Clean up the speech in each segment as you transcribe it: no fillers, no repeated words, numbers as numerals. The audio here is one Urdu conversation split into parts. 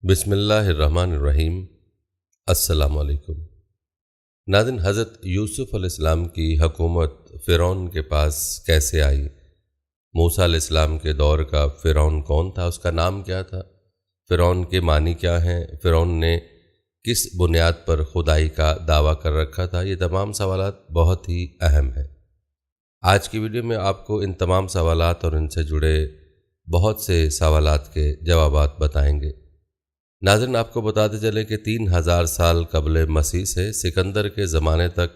بسم اللہ الرحمن الرحیم۔ السلام علیکم ناظرین، حضرت یوسف علیہ السلام کی حکومت فرعون کے پاس کیسے آئی؟ موسیٰ علیہ السلام کے دور کا فرعون کون تھا؟ اس کا نام کیا تھا؟ فرعون کے معنی کیا ہیں؟ فرعون نے کس بنیاد پر خدائی کا دعویٰ کر رکھا تھا؟ یہ تمام سوالات بہت ہی اہم ہیں۔ آج کی ویڈیو میں آپ کو ان تمام سوالات اور ان سے جڑے بہت سے سوالات کے جوابات بتائیں گے۔ ناظرین، آپ کو بتاتے چلیں کہ 3000 سال قبل مسیح سے سکندر کے زمانے تک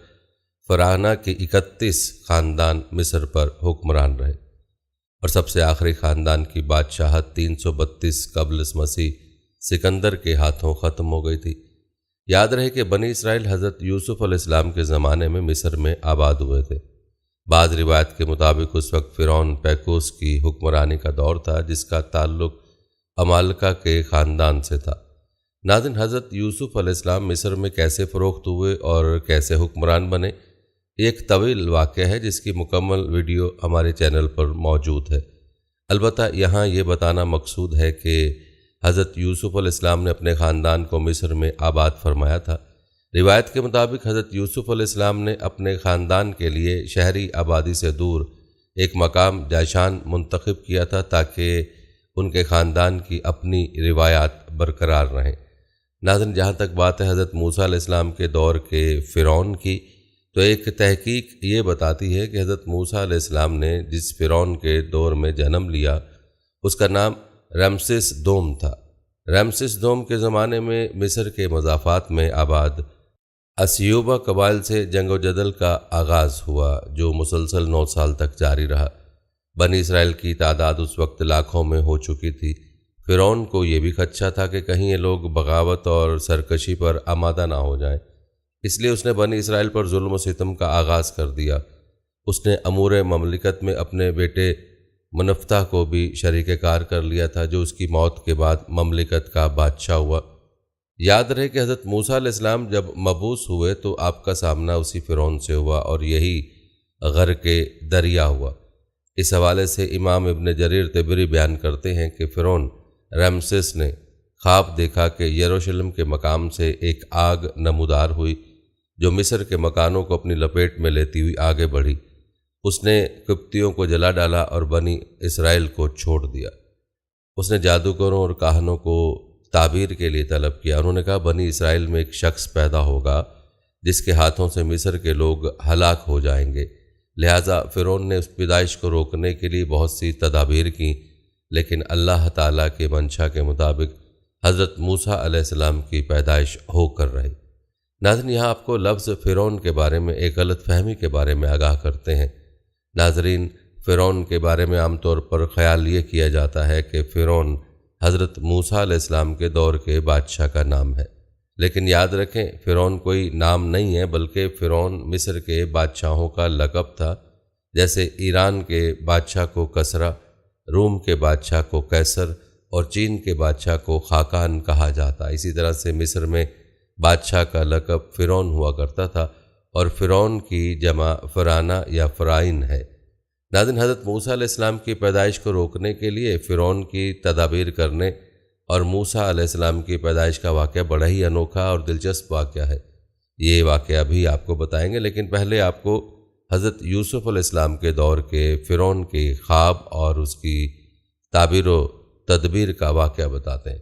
فراعنہ کے 31 خاندان مصر پر حکمران رہے، اور سب سے آخری خاندان کی بادشاہت 332 قبل مسیح سکندر کے ہاتھوں ختم ہو گئی تھی۔ یاد رہے کہ بنی اسرائیل حضرت یوسف علیہ السلام کے زمانے میں مصر میں آباد ہوئے تھے۔ بعض روایت کے مطابق اس وقت فرعون پیکوس کی حکمرانی کا دور تھا، جس کا تعلق عمالقہ کے خاندان سے تھا۔ ناظرین، حضرت یوسف علیہ السلام مصر میں کیسے فروخت ہوئے اور کیسے حکمران بنے، ایک طویل واقعہ ہے جس کی مکمل ویڈیو ہمارے چینل پر موجود ہے۔ البتہ یہاں یہ بتانا مقصود ہے کہ حضرت یوسف علیہ السلام نے اپنے خاندان کو مصر میں آباد فرمایا تھا۔ روایت کے مطابق حضرت یوسف علیہ السلام نے اپنے خاندان کے لیے شہری آبادی سے دور ایک مقام جاشان منتخب کیا تھا تاکہ ان کے خاندان کی اپنی روایات برقرار رہیں۔ ناظرین، جہاں تک بات ہے حضرت موسیٰ علیہ السلام کے دور کے فرعون کی، تو ایک تحقیق یہ بتاتی ہے کہ حضرت موسیٰ علیہ السلام نے جس فرعون کے دور میں جنم لیا اس کا نام رمسیس دوم تھا۔ رمسیس دوم کے زمانے میں مصر کے مضافات میں آباد اسیوبہ قبائل سے جنگ و جدل کا آغاز ہوا، جو مسلسل 9 سال تک جاری رہا۔ بنی اسرائیل کی تعداد اس وقت لاکھوں میں ہو چکی تھی۔ فرعون کو یہ بھی خدشہ تھا کہ کہیں یہ لوگ بغاوت اور سرکشی پر آمادہ نہ ہو جائیں، اس لیے اس نے بنی اسرائیل پر ظلم و ستم کا آغاز کر دیا۔ اس نے امور مملکت میں اپنے بیٹے منفتح کو بھی شریک کار کر لیا تھا، جو اس کی موت کے بعد مملکت کا بادشاہ ہوا۔ یاد رہے کہ حضرت موسیٰ علیہ السلام جب مبعوث ہوئے تو آپ کا سامنا اسی فرعون سے ہوا اور یہی غرق دریا ہوا۔ اس حوالے سے امام ابن جریر طبری بیان کرتے ہیں کہ فرعون رمسیس نے خواب دیکھا کہ یروشلم کے مقام سے ایک آگ نمودار ہوئی، جو مصر کے مکانوں کو اپنی لپیٹ میں لیتی ہوئی آگے بڑھی۔ اس نے قبطیوں کو جلا ڈالا اور بنی اسرائیل کو چھوڑ دیا۔ اس نے جادوگروں اور کاہنوں کو تعبیر کے لیے طلب کیا۔ انہوں نے کہا بنی اسرائیل میں ایک شخص پیدا ہوگا جس کے ہاتھوں سے مصر کے لوگ ہلاک ہو جائیں گے۔ لہٰذا فرعون نے اس پیدائش کو روکنے کے لیے بہت سی تدابیر کیں، لیکن اللہ تعالیٰ کے منشا کے مطابق حضرت موسیٰ علیہ السلام کی پیدائش ہو کر رہی۔ ناظرین، یہاں آپ کو لفظ فرعون کے بارے میں ایک غلط فہمی کے بارے میں آگاہ کرتے ہیں۔ ناظرین، فرعون کے بارے میں عام طور پر خیال یہ کیا جاتا ہے کہ فرعون حضرت موسیٰ علیہ السلام کے دور کے بادشاہ کا نام ہے، لیکن یاد رکھیں فرعون کوئی نام نہیں ہے، بلکہ فرعون مصر کے بادشاہوں کا لقب تھا۔ جیسے ایران کے بادشاہ کو کسریٰ، روم کے بادشاہ کو قیصر اور چین کے بادشاہ کو خاقان کہا جاتا۔ اسی طرح سے مصر میں بادشاہ کا لقب فرعون ہوا کرتا تھا، اور فرعون کی جمع فرعنہ یا فرائن ہے۔ ناظرین، حضرت موسیٰ علیہ السلام کی پیدائش کو روکنے کے لیے فرعون کی تدابیر کرنے اور موسیٰ علیہ السلام کی پیدائش کا واقعہ بڑا ہی انوکھا اور دلچسپ واقعہ ہے۔ یہ واقعہ بھی آپ کو بتائیں گے، لیکن پہلے آپ کو حضرت یوسف علیہ السلام کے دور کے فرعون کے خواب اور اس کی تعبیر و تدبیر کا واقعہ بتاتے ہیں۔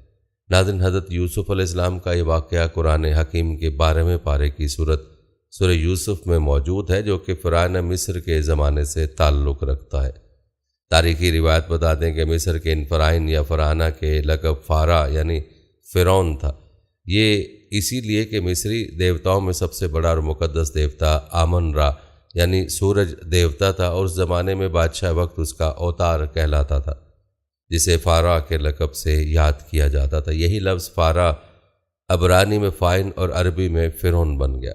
ناظرین، حضرت یوسف علیہ السلام کا یہ واقعہ قرآن حکیم کے 12ویں پارے کی سورہ یوسف میں موجود ہے، جو کہ فرعون مصر کے زمانے سے تعلق رکھتا ہے۔ تاریخی روایت بتاتے ہیں کہ مصر کے ان فرائن یا فرعنہ کے لقب فارا یعنی فرعون تھا۔ یہ اسی لیے کہ مصری دیوتاؤں میں سب سے بڑا اور مقدس دیوتا آمن را یعنی سورج دیوتا تھا، اور اس زمانے میں بادشاہ وقت اس کا اوتار کہلاتا تھا، جسے فارا کے لقب سے یاد کیا جاتا تھا۔ یہی لفظ فارا عبرانی میں فائن اور عربی میں فرعون بن گیا۔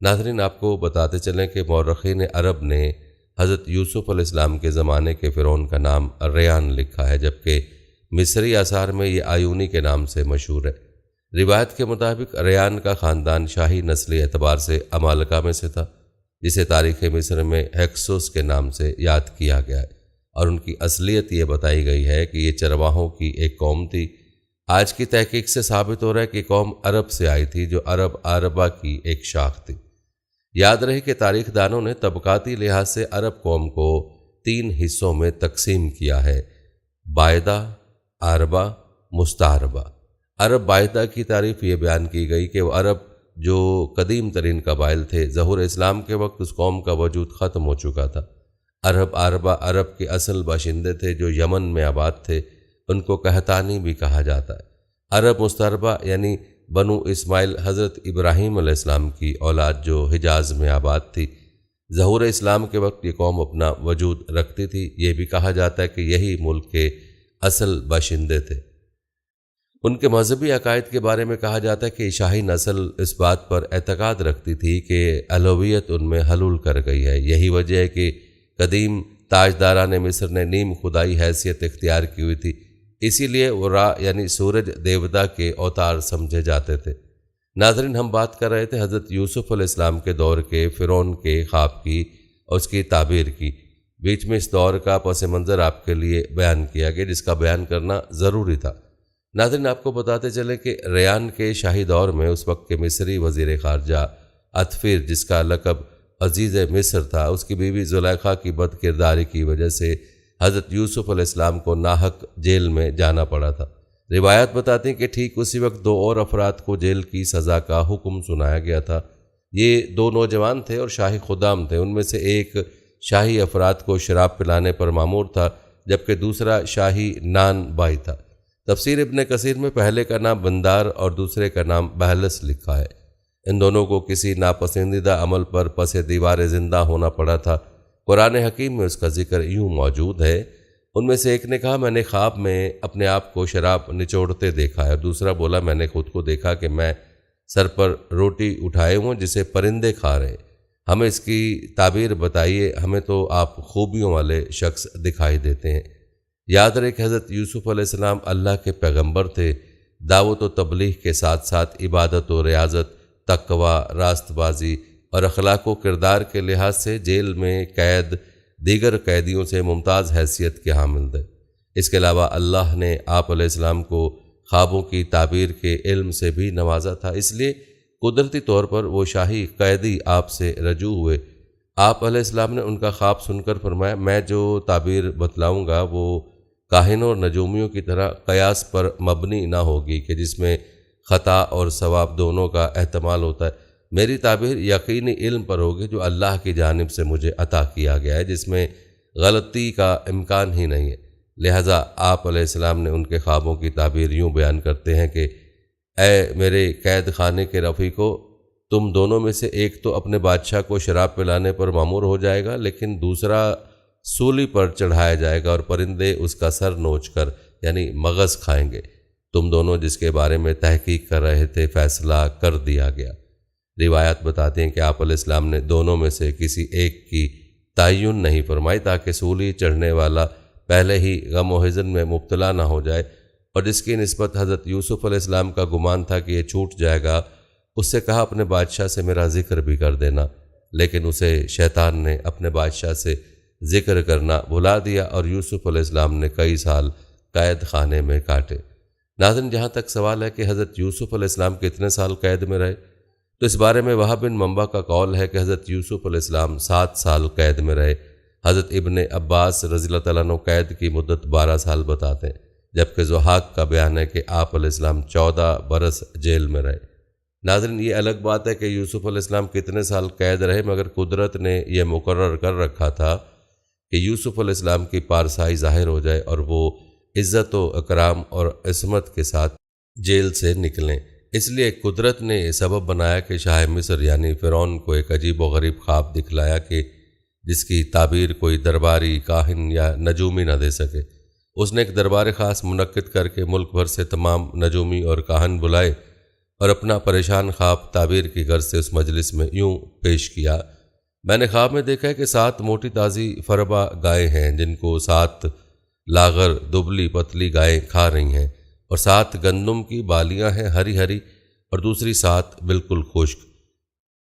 ناظرین، آپ کو بتاتے چلیں کہ مورخین عرب نے حضرت یوسف علیہ السلام کے زمانے کے فرعون کا نام ریان لکھا ہے، جبکہ مصری آثار میں یہ آیونی کے نام سے مشہور ہے۔ روایت کے مطابق ریان کا خاندان شاہی نسلی اعتبار سے عمالقہ میں سے تھا، جسے تاریخ مصر میں ہیکسوس کے نام سے یاد کیا گیا ہے، اور ان کی اصلیت یہ بتائی گئی ہے کہ یہ چرواہوں کی ایک قوم تھی آج کی تحقیق سے ثابت ہو رہا ہے کہ قوم عرب سے آئی تھی، جو عرب عربہ کی ایک شاخ تھی۔ یاد رہے کہ تاریخ دانوں نے طبقاتی لحاظ سے عرب قوم کو 3 حصوں میں تقسیم کیا ہے: بائدہ، عربہ، مستعربہ۔ عرب بائدہ کی تعریف یہ بیان کی گئی کہ وہ عرب جو قدیم ترین قبائل تھے، ظہور اسلام کے وقت اس قوم کا وجود ختم ہو چکا تھا۔ عرب عربہ عرب کے اصل باشندے تھے جو یمن میں آباد تھے، ان کو قحطانی بھی کہا جاتا ہے۔ عرب مستعربہ یعنی بنو اسماعیل حضرت ابراہیم علیہ السلام کی اولاد جو حجاز میں آباد تھی۔ ظہور اسلام کے وقت یہ قوم اپنا وجود رکھتی تھی۔ یہ بھی کہا جاتا ہے کہ یہی ملک کے اصل باشندے تھے۔ ان کے مذہبی عقائد کے بارے میں کہا جاتا ہے کہ شاہی نسل اس بات پر اعتقاد رکھتی تھی کہ الوہیت ان میں حلول کر گئی ہے۔ یہی وجہ ہے کہ قدیم تاجداران مصر نے نیم خدائی حیثیت اختیار کی ہوئی تھی، اسی لیے وہ را یعنی سورج دیوتا کے اوتار سمجھے جاتے تھے۔ ناظرین، ہم بات کر رہے تھے حضرت یوسف علیہ السلام کے دور کے فرعون کے خواب کی اور اس کی تعبیر کی۔ بیچ میں اس دور کا پس منظر آپ کے لیے بیان کیا گیا، جس کا بیان کرنا ضروری تھا۔ ناظرین، آپ کو بتاتے چلے کہ ریان کے شاہی دور میں اس وقت کے مصری وزیر خارجہ اطفیر، جس کا لقب عزیز مصر تھا، اس کی بیوی زلیخا کی بد کرداری کی وجہ سے حضرت یوسف علیہ السلام کو ناحق جیل میں جانا پڑا تھا۔ روایات بتاتی ہیں کہ ٹھیک اسی وقت 2 اور افراد کو جیل کی سزا کا حکم سنایا گیا تھا۔ یہ 2 نوجوان تھے اور شاہی خدام تھے۔ ان میں سے ایک شاہی افراد کو شراب پلانے پر مامور تھا، جبکہ دوسرا شاہی نان بائی تھا۔ تفسیر ابن کثیر میں پہلے کا نام بندار اور دوسرے کا نام بہلس لکھا ہے۔ ان دونوں کو کسی ناپسندیدہ عمل پر پس دیوار زندہ ہونا پڑا تھا۔ قرآن حکیم میں اس کا ذکر یوں موجود ہے۔ ان میں سے ایک نے کہا، میں نے خواب میں اپنے آپ کو شراب نچوڑتے دیکھا ہے، اور دوسرا بولا، میں نے خود کو دیکھا کہ میں سر پر روٹی اٹھائے ہوں جسے پرندے کھا رہے۔ ہمیں اس کی تعبیر بتائیے، ہمیں تو آپ خوبیوں والے شخص دکھائی دیتے ہیں۔ یاد رہے کہ حضرت یوسف علیہ السلام اللہ کے پیغمبر تھے۔ دعوت و تبلیغ کے ساتھ ساتھ عبادت و ریاضت، تقوی، راست بازی اور اخلاق و کردار کے لحاظ سے جیل میں قید دیگر قیدیوں سے ممتاز حیثیت کے حامل تھے۔ اس کے علاوہ اللہ نے آپ علیہ السلام کو خوابوں کی تعبیر کے علم سے بھی نوازا تھا، اس لیے قدرتی طور پر وہ شاہی قیدی آپ سے رجوع ہوئے۔ آپ علیہ السلام نے ان کا خواب سن کر فرمایا، میں جو تعبیر بتلاؤں گا وہ کاہنوں اور نجومیوں کی طرح قیاس پر مبنی نہ ہوگی کہ جس میں خطا اور ثواب دونوں کا احتمال ہوتا ہے۔ میری تعبیر یقینی علم پر ہوگی جو اللہ کی جانب سے مجھے عطا کیا گیا ہے، جس میں غلطی کا امکان ہی نہیں ہے۔ لہٰذا آپ علیہ السلام نے ان کے خوابوں کی تعبیر یوں بیان کرتے ہیں کہ اے میرے قید خانے کے رفیقو، تم دونوں میں سے ایک تو اپنے بادشاہ کو شراب پلانے پر مامور ہو جائے گا، لیکن دوسرا سولی پر چڑھایا جائے گا اور پرندے اس کا سر نوچ کر یعنی مغز کھائیں گے۔ تم دونوں جس کے بارے میں تحقیق کر رہے تھے، فیصلہ کر دیا گیا۔ روایات بتاتے ہیں کہ آپ علیہ السلام نے دونوں میں سے کسی ایک کی تعین نہیں فرمائی تاکہ سولی چڑھنے والا پہلے ہی غم و حزن میں مبتلا نہ ہو جائے، اور جس کی نسبت حضرت یوسف علیہ السلام کا گمان تھا کہ یہ چھوٹ جائے گا، اس سے کہا اپنے بادشاہ سے میرا ذکر بھی کر دینا، لیکن اسے شیطان نے اپنے بادشاہ سے ذکر کرنا بھلا دیا اور یوسف علیہ السلام نے کئی سال قید خانے میں کاٹے۔ ناظرین، جہاں تک سوال ہے کہ حضرت یوسف علیہ السلام کتنے سال قید میں رہے، تو اس بارے میں وہب بن منبع کا قول ہے کہ حضرت یوسف علیہ السلام 7 سال قید میں رہے۔ حضرت ابن عباس رضی اللہ تعالیٰ عنہ قید کی مدت 12 سال بتاتے ہیں، جبکہ ضحاک کا بیان ہے کہ آپ علیہ السلام 14 برس جیل میں رہے۔ ناظرین، یہ الگ بات ہے کہ یوسف علیہ السلام کتنے سال قید رہے، مگر قدرت نے یہ مقرر کر رکھا تھا کہ یوسف علیہ السلام کی پارسائی ظاہر ہو جائے اور وہ عزت و اکرام اور عصمت کے ساتھ جیل سے نکلیں۔ اس لیے قدرت نے یہ سبب بنایا کہ شاہ مصر یعنی فرعون کو ایک عجیب و غریب خواب دکھلایا کہ جس کی تعبیر کوئی درباری، کاہن یا نجومی نہ دے سکے۔ اس نے ایک دربار خاص منعقد کر کے ملک بھر سے تمام نجومی اور کاہن بلائے اور اپنا پریشان خواب تعبیر کی غرض سے اس مجلس میں یوں پیش کیا، میں نے خواب میں دیکھا ہے کہ 7 موٹی تازی فربا گائے ہیں جن کو 7 لاغر دبلی پتلی گائیں کھا رہی ہیں، اور 7 گندم کی بالیاں ہیں ہری ہری اور دوسری 7 بالکل خشک۔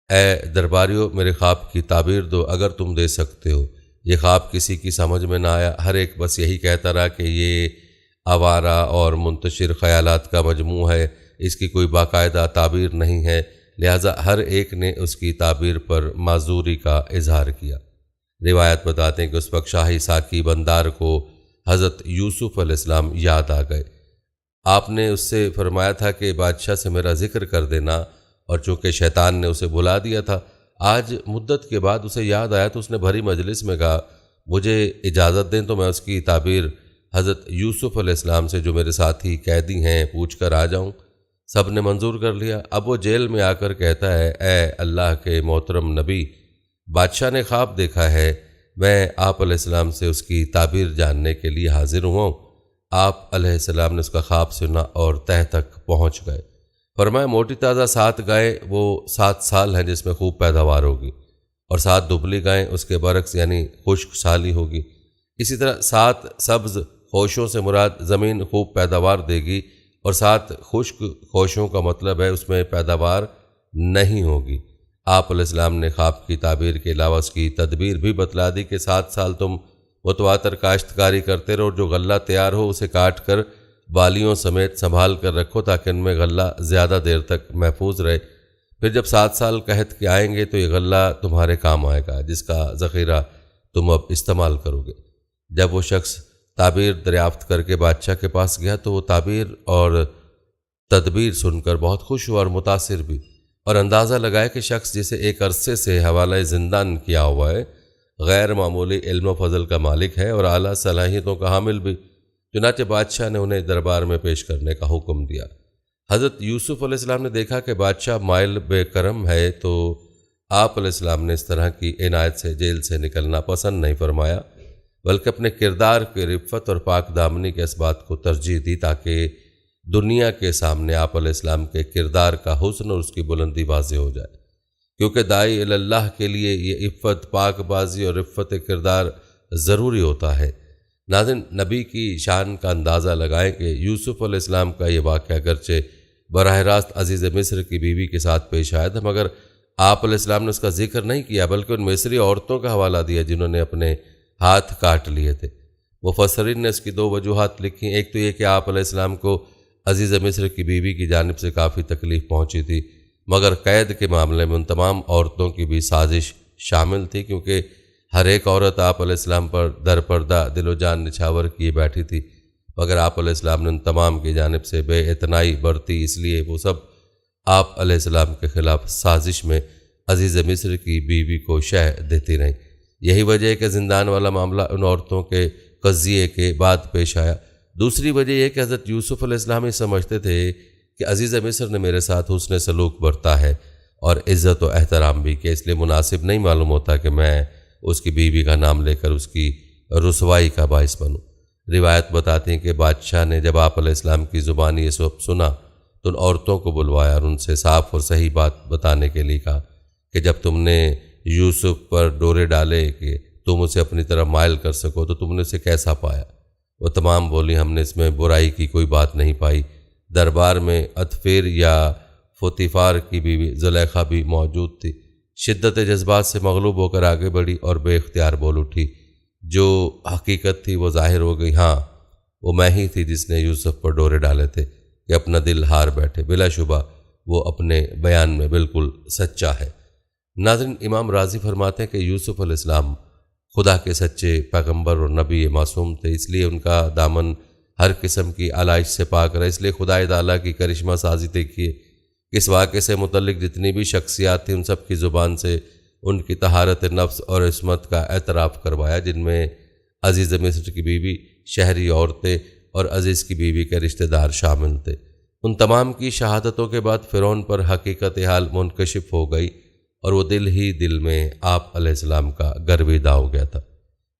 اے درباریوں، میرے خواب کی تعبیر دو اگر تم دے سکتے ہو۔ یہ خواب کسی کی سمجھ میں نہ آیا، ہر ایک بس یہی کہتا رہا کہ یہ آوارہ اور منتشر خیالات کا مجموعہ ہے، اس کی کوئی باقاعدہ تعبیر نہیں ہے، لہذا ہر ایک نے اس کی تعبیر پر معذوری کا اظہار کیا۔ روایت بتاتے ہیں کہ اس وقت شاہی ساقی بندار کو حضرت یوسف علیہ السلام یاد آ گئے۔ آپ نے اس سے فرمایا تھا کہ بادشاہ سے میرا ذکر کر دینا، اور چونکہ شیطان نے اسے بلا دیا تھا، آج مدت کے بعد اسے یاد آیا تو اس نے بھری مجلس میں کہا مجھے اجازت دیں تو میں اس کی تعبیر حضرت یوسف علیہ السلام سے جو میرے ساتھی قیدی ہیں پوچھ کر آ جاؤں۔ سب نے منظور کر لیا۔ اب وہ جیل میں آ کر کہتا ہے اے اللہ کے محترم نبی، بادشاہ نے خواب دیکھا ہے، میں آپ علیہ السلام سے اس کی تعبیر جاننے کے لیے حاضر ہوں۔ آپ علیہ السلام نے اس کا خواب سنا اور تہ تک پہنچ گئے۔ فرمایا موٹی تازہ 7 گائیں وہ 7 سال ہیں جس میں خوب پیداوار ہوگی، اور 7 دبلی گائیں اس کے برعکس یعنی خشک سالی ہوگی۔ اسی طرح 7 سبز خوشوں سے مراد زمین خوب پیداوار دے گی، اور 7 خشک خوشوں کا مطلب ہے اس میں پیداوار نہیں ہوگی۔ آپ علیہ السلام نے خواب کی تعبیر کے علاوہ اس کی تدبیر بھی بتلا دی کہ 7 سال تم متواتر کاشتکاری کرتے رہو، جو غلہ تیار ہو اسے کاٹ کر بالیوں سمیت سنبھال کر رکھو تاکہ ان میں غلہ زیادہ دیر تک محفوظ رہے۔ پھر جب 7 سال قحط کے آئیں گے تو یہ غلہ تمہارے کام آئے گا جس کا ذخیرہ تم اب استعمال کرو گے۔ جب وہ شخص تعبیر دریافت کر کے بادشاہ کے پاس گیا تو وہ تعبیر اور تدبیر سن کر بہت خوش ہوا اور متاثر بھی، اور اندازہ لگایا کہ شخص جسے ایک عرصے سے حوالہ زندان کیا ہوا ہے غیر معمولی علم و فضل کا مالک ہے اور اعلیٰ صلاحیتوں کا حامل بھی۔ چنانچہ بادشاہ نے انہیں دربار میں پیش کرنے کا حکم دیا۔ حضرت یوسف علیہ السلام نے دیکھا کہ بادشاہ مائل بے کرم ہے، تو آپ علیہ السلام نے اس طرح کی عنایت سے جیل سے نکلنا پسند نہیں فرمایا، بلکہ اپنے کردار کے رفت اور پاک دامنی کے اسبات کو ترجیح دی تاکہ دنیا کے سامنے آپ علیہ السلام کے کردار کا حسن اور اس کی بلندی واضح ہو جائے، کیونکہ داعی اللہ کے لیے یہ عفت، پاک بازی اور رفت کردار ضروری ہوتا ہے۔ ناظرین، نبی کی شان کا اندازہ لگائیں کہ یوسف علیہ السلام کا یہ واقعہ اگرچہ براہ راست عزیز مصر کی بیوی کے ساتھ پیش آیا تھا، مگر آپ علیہ السلام نے اس کا ذکر نہیں کیا بلکہ ان مصری عورتوں کا حوالہ دیا جنہوں نے اپنے ہاتھ کاٹ لیے تھے۔ مفسرین نے اس کی 2 وجوہات لکھی، ایک تو یہ کہ آپ علیہ السلام کو عزیز مصر کی بیوی کی جانب سے کافی تکلیف پہنچی تھی، مگر قید کے معاملے میں ان تمام عورتوں کی بھی سازش شامل تھی، کیونکہ ہر ایک عورت آپ علیہ السلام پر در پردہ دل و جان نچھاور کیے بیٹھی تھی، مگر آپ علیہ السلام نے ان تمام کی جانب سے بے اعتنائی برتی، اس لیے وہ سب آپ علیہ السلام کے خلاف سازش میں عزیز مصر کی بیوی کو شہ دیتی رہیں۔ یہی وجہ ہے کہ زندان والا معاملہ ان عورتوں کے قضیے کے بعد پیش آیا۔ دوسری وجہ یہ کہ حضرت یوسف علیہ السلام یہ سمجھتے تھے کہ عزیز مصر نے میرے ساتھ حسن سلوک برتا ہے اور عزت و احترام بھی، کہ اس لیے مناسب نہیں معلوم ہوتا کہ میں اس کی بیوی کا نام لے کر اس کی رسوائی کا باعث بنوں۔ روایت بتاتی ہیں کہ بادشاہ نے جب آپ علیہ السلام کی زبانی یہ سب سنا تو ان عورتوں کو بلوایا اور ان سے صاف اور صحیح بات بتانے کے لیے کہا کہ جب تم نے یوسف پر ڈورے ڈالے کہ تم اسے اپنی طرف مائل کر سکو تو تم نے اسے کیسا پایا؟ وہ تمام بولی ہم نے اس میں برائی کی کوئی بات نہیں پائی۔ دربار میں اتفیر یا فوتیفار کی بیوی زلیخا بھی موجود تھی۔ شدت جذبات سے مغلوب ہو کر آگے بڑھی اور بے اختیار بول اٹھی، جو حقیقت تھی وہ ظاہر ہو گئی، ہاں وہ میں ہی تھی جس نے یوسف پر ڈورے ڈالے تھے کہ اپنا دل ہار بیٹھے۔ بلا شبہ وہ اپنے بیان میں بالکل سچا ہے۔ ناظرین، امام راضی فرماتے ہیں کہ یوسف علیہ السلام خدا کے سچے پیغمبر اور نبی معصوم تھے، اس لیے ان کا دامن ہر قسم کی علائش سے پاک رہا۔ اس لیے خدا تعالیٰ کی کرشمہ سازی دیکھیے، اس واقعے سے متعلق جتنی بھی شخصیات تھیں ان سب کی زبان سے ان کی طہارت نفس اور عصمت کا اعتراف کروایا، جن میں عزیز مصر کی بیوی، شہری عورتیں اور عزیز کی بیوی کے رشتہ دار شامل تھے۔ ان تمام کی شہادتوں کے بعد فرعون پر حقیقت حال منکشف ہو گئی اور وہ دل ہی دل میں آپ علیہ السلام کا گرویدہ ہو گیا تھا۔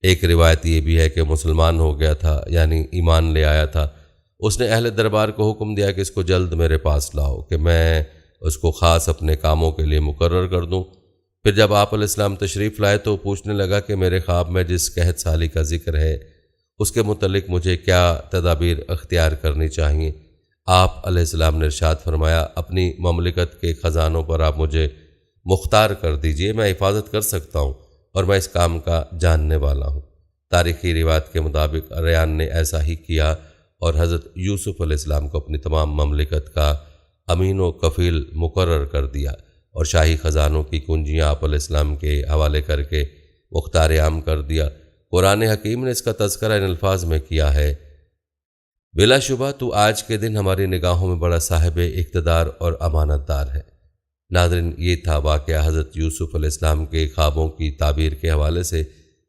ایک روایت یہ بھی ہے کہ مسلمان ہو گیا تھا، یعنی ایمان لے آیا تھا۔ اس نے اہل دربار کو حکم دیا کہ اس کو جلد میرے پاس لاؤ کہ میں اس کو خاص اپنے کاموں کے لیے مقرر کر دوں۔ پھر جب آپ علیہ السلام تشریف لائے تو پوچھنے لگا کہ میرے خواب میں جس قحط سالی کا ذکر ہے اس کے متعلق مجھے کیا تدابیر اختیار کرنی چاہیے۔ آپ علیہ السلام نے ارشاد فرمایا، اپنی مملکت کے خزانوں پر آپ مجھے مختار کر دیجئے، میں حفاظت کر سکتا ہوں اور میں اس کام کا جاننے والا ہوں۔ تاریخی روایت کے مطابق ریان نے ایسا ہی کیا اور حضرت یوسف علیہ السلام کو اپنی تمام مملکت کا امین و کفیل مقرر کر دیا اور شاہی خزانوں کی کنجیاں آپ علیہ السلام کے حوالے کر کے مختار عام کر دیا۔ قرآن حکیم نے اس کا تذکرہ ان الفاظ میں کیا ہے: بلا شبہ تو آج کے دن ہماری نگاہوں میں بڑا صاحب اقتدار اور امانت دار ہے۔ ناظرین، یہ تھا واقعہ حضرت یوسف علیہ السلام کے خوابوں کی تعبیر کے حوالے سے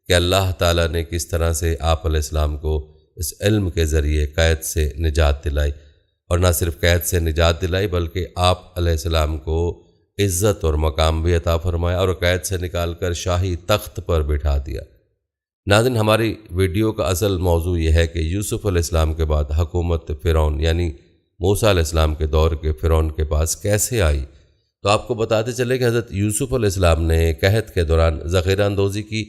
کہ اللہ تعالیٰ نے کس طرح سے آپ علیہ السلام کو اس علم کے ذریعے قید سے نجات دلائی، اور نہ صرف قید سے نجات دلائی بلکہ آپ علیہ السلام کو عزت اور مقام بھی عطا فرمایا اور قید سے نکال کر شاہی تخت پر بٹھا دیا۔ ناظرین، ہماری ویڈیو کا اصل موضوع یہ ہے کہ یوسف علیہ السلام کے بعد حکومت فرعون یعنی موسیٰ علیہ السلام کے دور کے فرعون کے پاس کیسے آئی۔ تو آپ کو بتاتے چلے کہ حضرت یوسف علیہ السلام نے قحط کے دوران ذخیرہ اندوزی کی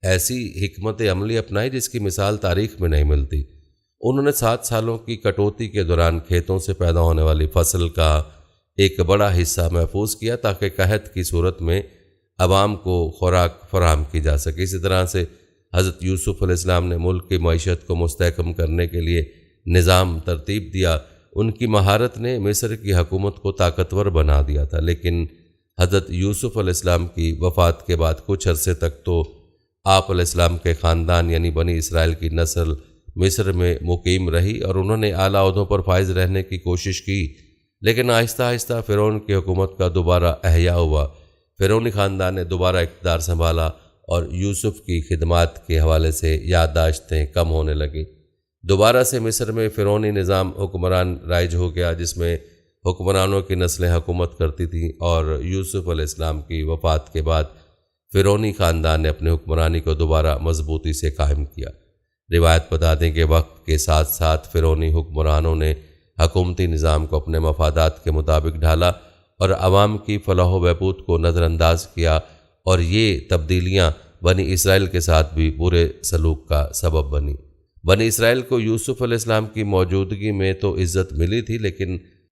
ایسی حکمت عملی اپنائی جس کی مثال تاریخ میں نہیں ملتی۔ انہوں نے 7 سالوں کی کٹوتی کے دوران کھیتوں سے پیدا ہونے والی فصل کا ایک بڑا حصہ محفوظ کیا تاکہ قحط کی صورت میں عوام کو خوراک فراہم کی جا سکے۔ اسی طرح سے حضرت یوسف علیہ السلام نے ملک کی معیشت کو مستحکم کرنے کے لیے نظام ترتیب دیا۔ ان کی مہارت نے مصر کی حکومت کو طاقتور بنا دیا تھا، لیکن حضرت یوسف علیہ السلام کی وفات کے بعد کچھ عرصے تک تو آپ علیہ السلام کے خاندان یعنی بنی اسرائیل کی نسل مصر میں مقیم رہی اور انہوں نے اعلیٰ عہدوں پر فائز رہنے کی کوشش کی، لیکن آہستہ آہستہ فرعون کی حکومت کا دوبارہ احیاء ہوا۔ فرعونی خاندان نے دوبارہ اقتدار سنبھالا اور یوسف کی خدمات کے حوالے سے یادداشتیں کم ہونے لگیں۔ دوبارہ سے مصر میں فرعونی نظام حکمران رائج ہو گیا جس میں حکمرانوں کی نسلیں حکومت کرتی تھیں، اور یوسف علیہ السلام کی وفات کے بعد فرعونی خاندان نے اپنی حکمرانی کو دوبارہ مضبوطی سے قائم کیا۔ روایت بتا دیں کہ وقت کے ساتھ ساتھ فرعونی حکمرانوں نے حکومتی نظام کو اپنے مفادات کے مطابق ڈھالا اور عوام کی فلاح و بہبود کو نظر انداز کیا، اور یہ تبدیلیاں بنی اسرائیل کے ساتھ بھی برے سلوک کا سبب بنی۔ بنی اسرائیل کو یوسف علیہ السلام کی موجودگی میں تو عزت ملی تھی،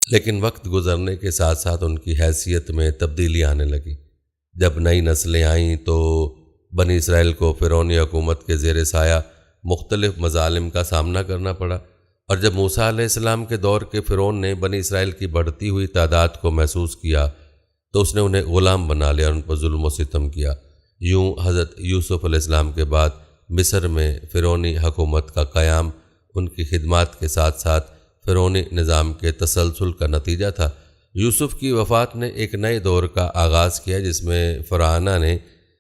لیکن وقت گزرنے کے ساتھ ساتھ ان کی حیثیت میں تبدیلی آنے لگی۔ جب نئی نسلیں آئیں تو بنی اسرائیل کو فرعونی حکومت کے زیر سایہ مختلف مظالم کا سامنا کرنا پڑا، اور جب موسیٰ علیہ السلام کے دور کے فرعون نے بنی اسرائیل کی بڑھتی ہوئی تعداد کو محسوس کیا تو اس نے انہیں غلام بنا لیا اور ان پر ظلم و ستم کیا۔ یوں حضرت یوسف علیہ السلام کے بعد مصر میں فرعونی حکومت کا قیام ان کی خدمات کے ساتھ ساتھ فرعونی نظام کے تسلسل کا نتیجہ تھا۔ یوسف کی وفات نے ایک نئے دور کا آغاز کیا جس میں فراعنہ نے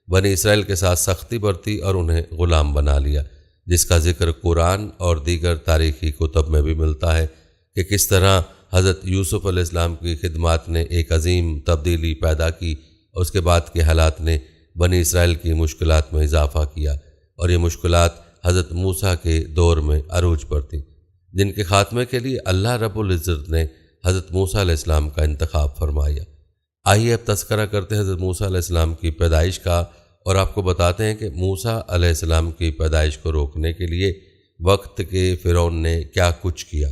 بنی اسرائیل کے ساتھ سختی برتی اور انہیں غلام بنا لیا، جس کا ذکر قرآن اور دیگر تاریخی کتب میں بھی ملتا ہے کہ کس طرح حضرت یوسف علیہ السلام کی خدمات نے ایک عظیم تبدیلی پیدا کی، اور اس کے بعد کے حالات نے بنی اسرائیل کی مشکلات میں اضافہ کیا، اور یہ مشکلات حضرت موسیٰ کے دور میں عروج پر تھیں، جن کے خاتمے کے لیے اللہ رب العزت نے حضرت موسیٰ علیہ السلام کا انتخاب فرمایا۔ آئیے اب تذکرہ کرتے ہیں حضرت موسیٰ علیہ السلام کی پیدائش کا، اور آپ کو بتاتے ہیں کہ موسیٰ علیہ السلام کی پیدائش کو روکنے کے لیے وقت کے فرعون نے کیا کچھ کیا۔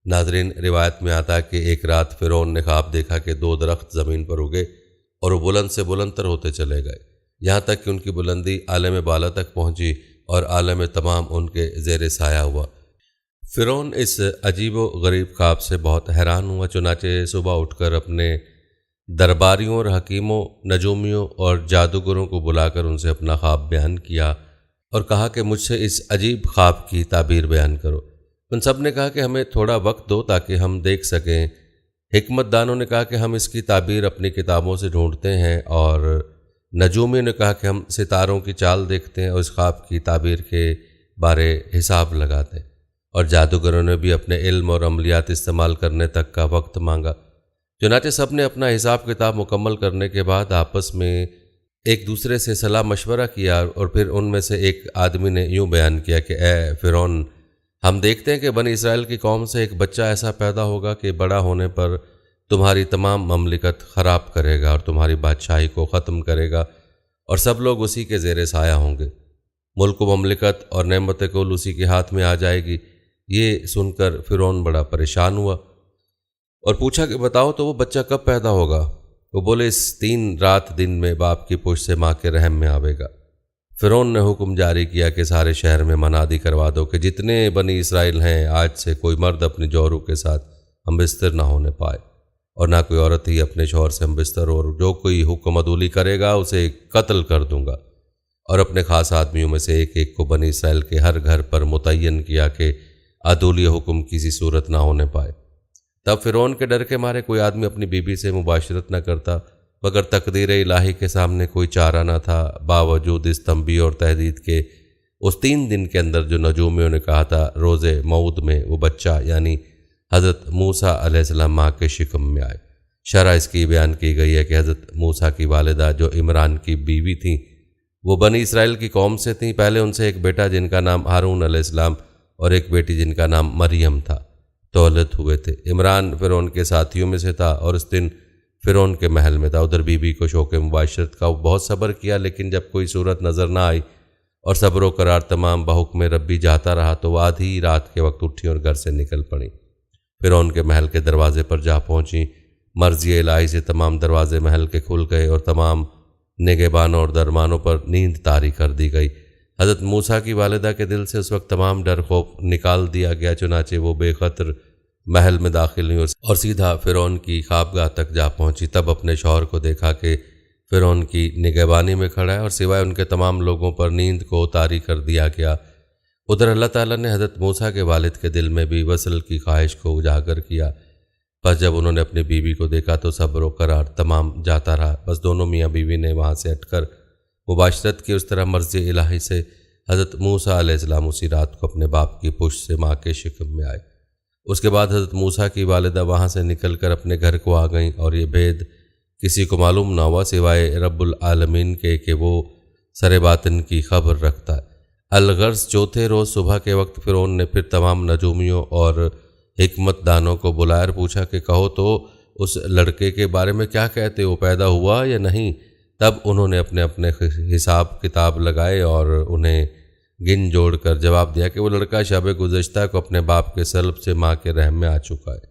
ناظرین، روایت میں آتا ہے کہ ایک رات فرعون نے خواب دیکھا کہ 2 درخت زمین پر اگے اور وہ بلند سے بلند تر ہوتے چلے گئے، یہاں تک کہ ان کی بلندی عالم بالا تک پہنچی اور عالم تمام ان کے زیر سایہ ہوا۔ فرعون اس عجیب و غریب خواب سے بہت حیران ہوا، چنانچہ صبح اٹھ کر اپنے درباریوں اور حکیموں، نجومیوں اور جادوگروں کو بلا کر ان سے اپنا خواب بیان کیا اور کہا کہ مجھ سے اس عجیب خواب کی تعبیر بیان کرو۔ ان سب نے کہا کہ ہمیں تھوڑا وقت دو تاکہ ہم دیکھ سکیں۔ حکمت دانوں نے کہا کہ ہم اس کی تعبیر اپنی کتابوں سے ڈھونڈتے ہیں، اور نجومیوں نے کہا کہ ہم ستاروں کی چال دیکھتے ہیں اور اس خواب کی تعبیر کے بارے حساب لگاتے ہیں، اور جادوگروں نے بھی اپنے علم اور عملیات استعمال کرنے تک کا وقت مانگا۔ چنانچہ سب نے اپنا حساب کتاب مکمل کرنے کے بعد آپس میں ایک دوسرے سے صلاح مشورہ کیا، اور پھر ان میں سے ایک آدمی نے یوں بیان کیا کہ اے فرعون، ہم دیکھتے ہیں کہ بنی اسرائیل کی قوم سے ایک بچہ ایسا پیدا ہوگا کہ بڑا ہونے پر تمہاری تمام مملکت خراب کرے گا اور تمہاری بادشاہی کو ختم کرے گا، اور سب لوگ اسی کے زیر سایہ ہوں گے۔ ملک و مملکت اور نعمت کل اسی کے ہاتھ میں آ جائے گی۔ یہ سن کر فرعون بڑا پریشان ہوا اور پوچھا کہ بتاؤ تو وہ بچہ کب پیدا ہوگا؟ وہ بولے اس 3 رات دن میں باپ کی پشت سے ماں کے رحم میں آوے گا۔ فرعون نے حکم جاری کیا کہ سارے شہر میں منادی کروا دو کہ جتنے بنی اسرائیل ہیں آج سے کوئی مرد اپنی جوروں کے ساتھ ہم بستر نہ ہونے پائے، اور نہ کوئی عورت ہی اپنے شوہر سے ہم بستر، اور جو کوئی حکم عدولی کرے گا اسے قتل کر دوں گا۔ اور اپنے خاص آدمیوں میں سے ایک ایک کو بنی اسرائیل کے ہر گھر پر متعین کیا کہ عدولی حکم کسی صورت نہ ہونے پائے۔ تب فرعون کے ڈر کے مارے کوئی آدمی اپنی بیوی سے مباشرت نہ کرتا، مگر تقدیر الہی کے سامنے کوئی چارہ نہ تھا، باوجود اس تنبیہ اور تحدید کے اس 3 دن کے اندر جو نجومیوں نے کہا تھا روز موعود میں وہ بچہ یعنی حضرت موسیٰ علیہ السلام ماں کے شکم میں آئے۔ شرح اس کی بیان کی گئی ہے کہ حضرت موسیٰ کی والدہ جو عمران کی بیوی تھیں وہ بنی اسرائیل کی قوم سے تھیں۔ پہلے ان سے ایک بیٹا جن کا نام ہارون علیہ السلام اور ایک بیٹی جن کا نام مریم تھا تولد ہوئے تھے۔ عمران فرعون کے ساتھیوں میں سے تھا اور اس دن فرعون کے محل میں تھا۔ ادھر بیوی کو شوق مباشرت کا بہت صبر کیا، لیکن جب کوئی صورت نظر نہ آئی اور صبر و قرار تمام بحکم ربی جاتا رہا تو وہ آدھی رات کے وقت اٹھی اور گھر سے نکل پڑی۔ فرعون کے محل کے دروازے پر جا پہنچی۔ مرضی الہی سے تمام دروازے محل کے کھل گئے اور تمام نگہبانوں اور درمانوں پر نیند طاری کر دی گئی۔ حضرت موسیٰ کی والدہ کے دل سے اس وقت تمام ڈر خوف نکال دیا گیا، چنانچہ وہ بے خطر محل میں داخل ہوئی اور سیدھا فرعون کی خوابگاہ تک جا پہنچی۔ تب اپنے شوہر کو دیکھا کہ فرعون کی نگہبانی میں کھڑا ہے اور سوائے ان کے تمام لوگوں پر نیند کو طاری کر دیا گیا۔ ادھر اللہ تعالیٰ نے حضرت موسیٰ کے والد کے دل میں بھی وصل کی خواہش کو اجاگر کیا۔ بس جب انہوں نے اپنی بیوی کو دیکھا تو صبر و قرار تمام جاتا رہا۔ بس دونوں میاں بیوی نے وہاں سے ہٹ کر مباشرت کی۔ اس طرح مرضی الہی سے حضرت موسیٰ علیہ السلام اسی رات کو اپنے باپ کی پشت سے ماں کے شکم میں آئے۔ اس کے بعد حضرت موسیٰ کی والدہ وہاں سے نکل کر اپنے گھر کو آ گئیں اور یہ بھید کسی کو معلوم نہ ہوا سوائے رب العالمین کے کہ وہ سر باطن کی خبر رکھتا ہے۔ الغرض چوتھے روز صبح کے وقت فرعون نے پھر تمام نجومیوں اور حکمت دانوں کو بلایا اور پوچھا کہ کہو تو اس لڑکے کے بارے میں کیا کہتے ہو، پیدا ہوا یا نہیں؟ تب انہوں نے اپنے اپنے حساب کتاب لگائے اور انہیں گن جوڑ کر جواب دیا کہ وہ لڑکا شب گزشتہ کو اپنے باپ کے سلب سے ماں کے رحم میں آ چکا ہے۔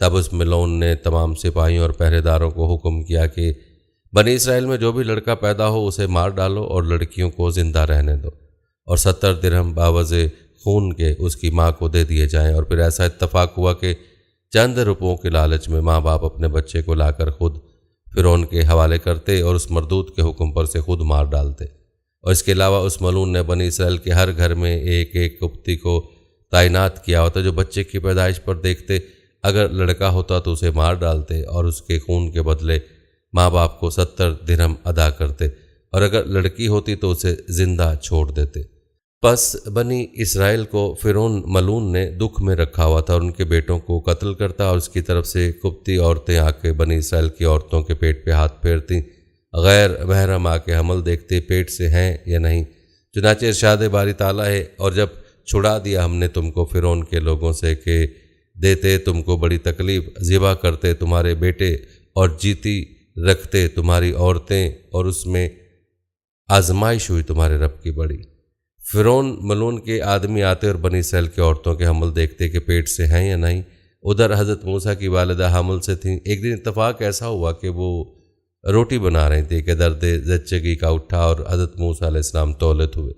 تب اس ملعون نے تمام سپاہیوں اور پہرے داروں کو حکم کیا کہ بنی اسرائیل میں جو بھی لڑکا پیدا ہو اسے مار ڈالو اور لڑکیوں کو زندہ رہنے دو، اور 70 درہم باوضع خون کے اس کی ماں کو دے دیے جائیں۔ اور پھر ایسا اتفاق ہوا کہ چند روپوں کے لالچ میں ماں باپ اپنے بچے کو لا کر خود فرعون کے حوالے کرتے اور اس مردود کے حکم پر سے خود مار ڈالتے۔ اور اس کے علاوہ اس ملعون نے بنی اسرائیل کے ہر گھر میں ایک ایک کپتی کو تعینات کیا ہوتا جو بچے کی پیدائش پر دیکھتے، اگر لڑکا ہوتا تو اسے مار ڈالتے اور اس کے خون کے بدلے ماں باپ کو 70 درہم ادا کرتے، اور اگر لڑکی ہوتی تو اسے زندہ چھوڑ دیتے۔ پس بنی اسرائیل کو فرعون ملعون نے دکھ میں رکھا ہوا تھا اور ان کے بیٹوں کو قتل کرتا، اور اس کی طرف سے کپتی عورتیں آ کے بنی اسرائیل کی عورتوں کے پیٹ پہ ہاتھ پھیرتیں، غیر محرم آ کے حمل دیکھتے پیٹ سے ہیں یا نہیں۔ چنانچہ ارشاد باری تعالیٰ ہے، اور جب چھڑا دیا ہم نے تم کو فرعون کے لوگوں سے کہ دیتے تم کو بڑی تکلیف، ذبح کرتے تمہارے بیٹے اور جیتی رکھتے تمہاری عورتیں، اور اس میں آزمائش ہوئی تمہارے رب کی بڑی۔ فرعون ملعون کے آدمی آتے اور بنی اسرائیل کی عورتوں کے حمل دیکھتے کہ پیٹ سے ہیں یا نہیں۔ ادھر حضرت موسیٰ کی والدہ حمل سے تھیں۔ ایک دن اتفاق ایسا ہوا کہ وہ روٹی بنا رہی تھی کہ درد زچگی کا اٹھا اور حضرت موسیٰ علیہ السلام تولد ہوئے۔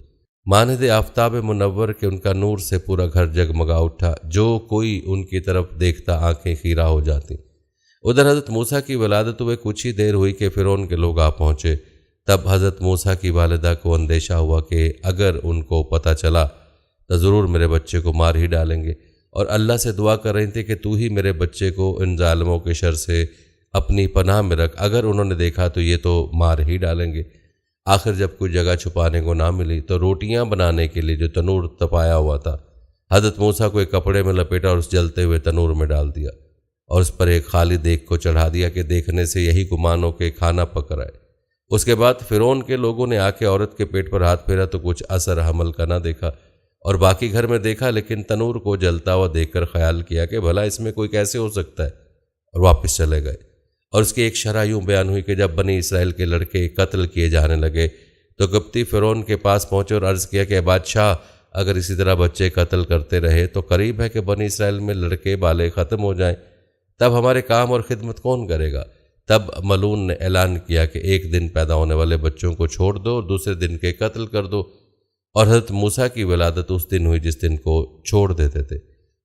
مانند آفتاب منور کے ان کا نور سے پورا گھر جگمگا اٹھا، جو کوئی ان کی طرف دیکھتا آنکھیں خیرہ ہو جاتی۔ ادھر حضرت موسیٰ کی ولادت ہوئے کچھ ہی دیر ہوئی کہ فرعون کے لوگ آ پہنچے۔ تب حضرت موسیٰ کی والدہ کو اندیشہ ہوا کہ اگر ان کو پتہ چلا تو ضرور میرے بچے کو مار ہی ڈالیں گے، اور اللہ سے دعا کر رہی تھی کہ تو ہی میرے بچے کو ان ظالموں کے شر سے اپنی پناہ میں رکھ، اگر انہوں نے دیکھا تو یہ تو مار ہی ڈالیں گے۔ آخر جب کوئی جگہ چھپانے کو نہ ملی تو روٹیاں بنانے کے لیے جو تنور تپایا ہوا تھا حضرت موسیٰ کو ایک کپڑے میں لپیٹا اور اس جلتے ہوئے تنور میں ڈال دیا، اور اس پر ایک خالی دیگ کو چڑھا دیا کہ دیکھنے سے یہی گمان ہو کہ کھانا پک رہا ہے۔ اس کے بعد فرعون کے لوگوں نے آ کے عورت کے پیٹ پر ہاتھ پھیرا تو کچھ اثر حمل کا نہ دیکھا، اور باقی گھر میں دیکھا لیکن تنور کو جلتا ہوا دیکھ کر خیال کیا کہ بھلا اس میں کوئی کیسے ہو سکتا ہے، اور واپس چلے گئے۔ اور اس کی ایک شرح یوں بیان ہوئی کہ جب بنی اسرائیل کے لڑکے قتل کیے جانے لگے تو قبطی فرعون کے پاس پہنچے اور عرض کیا کہ بادشاہ اگر اسی طرح بچے قتل کرتے رہے تو قریب ہے کہ بنی اسرائیل میں لڑکے بالے ختم ہو جائیں، تب ہمارے کام اور خدمت کون کرے گا؟ تب ملعون نے اعلان کیا کہ ایک دن پیدا ہونے والے بچوں کو چھوڑ دو اور دوسرے دن کے قتل کر دو، اور حضرت موسیٰ کی ولادت اس دن ہوئی جس دن کو چھوڑ دیتے تھے،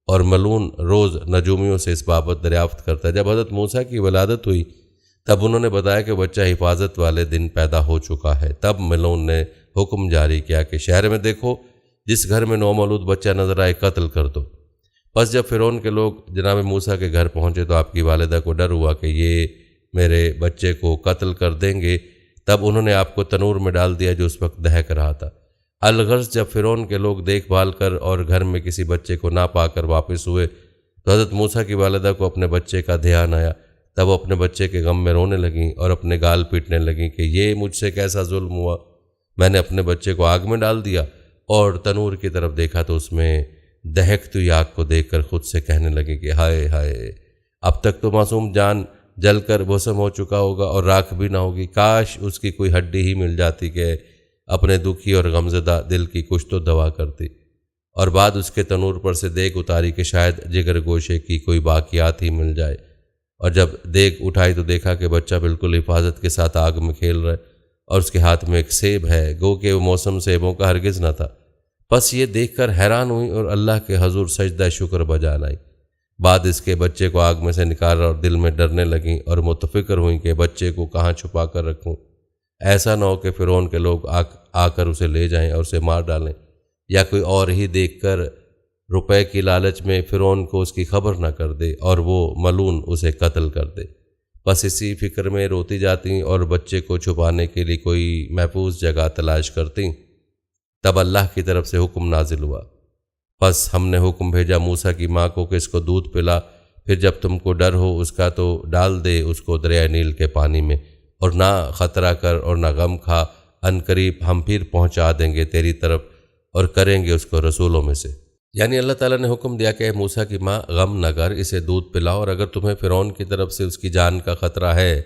اور ملعون روز نجومیوں سے اس بابت دریافت کرتا ہے۔ جب حضرت موسیٰ کی ولادت ہوئی تب انہوں نے بتایا کہ بچہ حفاظت والے دن پیدا ہو چکا ہے۔ تب ملعون نے حکم جاری کیا کہ شہر میں دیکھو، جس گھر میں نومولود بچہ نظر آئے قتل کر دو۔ پس جب فرعون کے لوگ جناب موسیٰ کے گھر پہنچے تو آپ کی والدہ کو ڈر ہوا کہ یہ میرے بچے کو قتل کر دیں گے، تب انہوں نے آپ کو تنور میں ڈال دیا جو اس وقت دہک رہا تھا۔ الغرض جب فرعون کے لوگ دیکھ بھال کر اور گھر میں کسی بچے کو نہ پا کر واپس ہوئے تو حضرت موسیٰ کی والدہ کو اپنے بچے کا دھیان آیا۔ تب وہ اپنے بچے کے غم میں رونے لگیں اور اپنے گال پیٹنے لگیں کہ یہ مجھ سے کیسا ظلم ہوا، میں نے اپنے بچے کو آگ میں ڈال دیا، اور تنور کی طرف دیکھا تو اس میں دہکتی ہوئی آگ کو دیکھ کر خود سے کہنے لگے کہ ہائے ہائے، اب تک تو معصوم جان جل کر بھسم ہو چکا ہوگا اور راکھ بھی نہ ہوگی، کاش اس کی کوئی ہڈی ہی مل جاتی کہ اپنے دکھی اور غمزدہ دل کی کچھ تو دوا کرتی۔ اور بعد اس کے تنور پر سے دیگ اتاری کہ شاید جگر گوشے کی کوئی باقیات ہی مل جائے، اور جب دیگ اٹھائی تو دیکھا کہ بچہ بالکل حفاظت کے ساتھ آگ میں کھیل رہا ہے اور اس کے ہاتھ میں ایک سیب ہے، گو کہ وہ موسم سیبوں کا ہرگز نہ تھا۔ پس یہ دیکھ کر حیران ہوئی اور اللہ کے حضور سجدہ شکر بجا لائی۔ بعد اس کے بچے کو آگ میں سے نکالا اور دل میں ڈرنے لگیں اور متفکر ہوئیں کہ بچے کو کہاں چھپا کر رکھوں، ایسا نہ ہو کہ فرعون کے لوگ آ کر اسے لے جائیں اور اسے مار ڈالیں، یا کوئی اور ہی دیکھ کر روپے کی لالچ میں فرعون کو اس کی خبر نہ کر دے اور وہ ملعون اسے قتل کر دے۔ بس اسی فکر میں روتی جاتی اور بچے کو چھپانے کے لیے کوئی محفوظ جگہ تلاش کرتی۔ تب اللہ کی طرف سے حکم نازل ہوا، پس ہم نے حکم بھیجا موسیٰ کی ماں کو کہ اس کو دودھ پلا، پھر جب تم کو ڈر ہو اس کا تو ڈال دے اس کو دریائے نیل کے پانی میں، اور نہ خطرہ کر اور نہ غم کھا، عنقریب ہم پھر پہنچا دیں گے تیری طرف اور کریں گے اس کو رسولوں میں سے۔ یعنی اللہ تعالیٰ نے حکم دیا کہ اے موسیٰ کی ماں غم نہ کر، اسے دودھ پلاؤ، اور اگر تمہیں فرعون کی طرف سے اس کی جان کا خطرہ ہے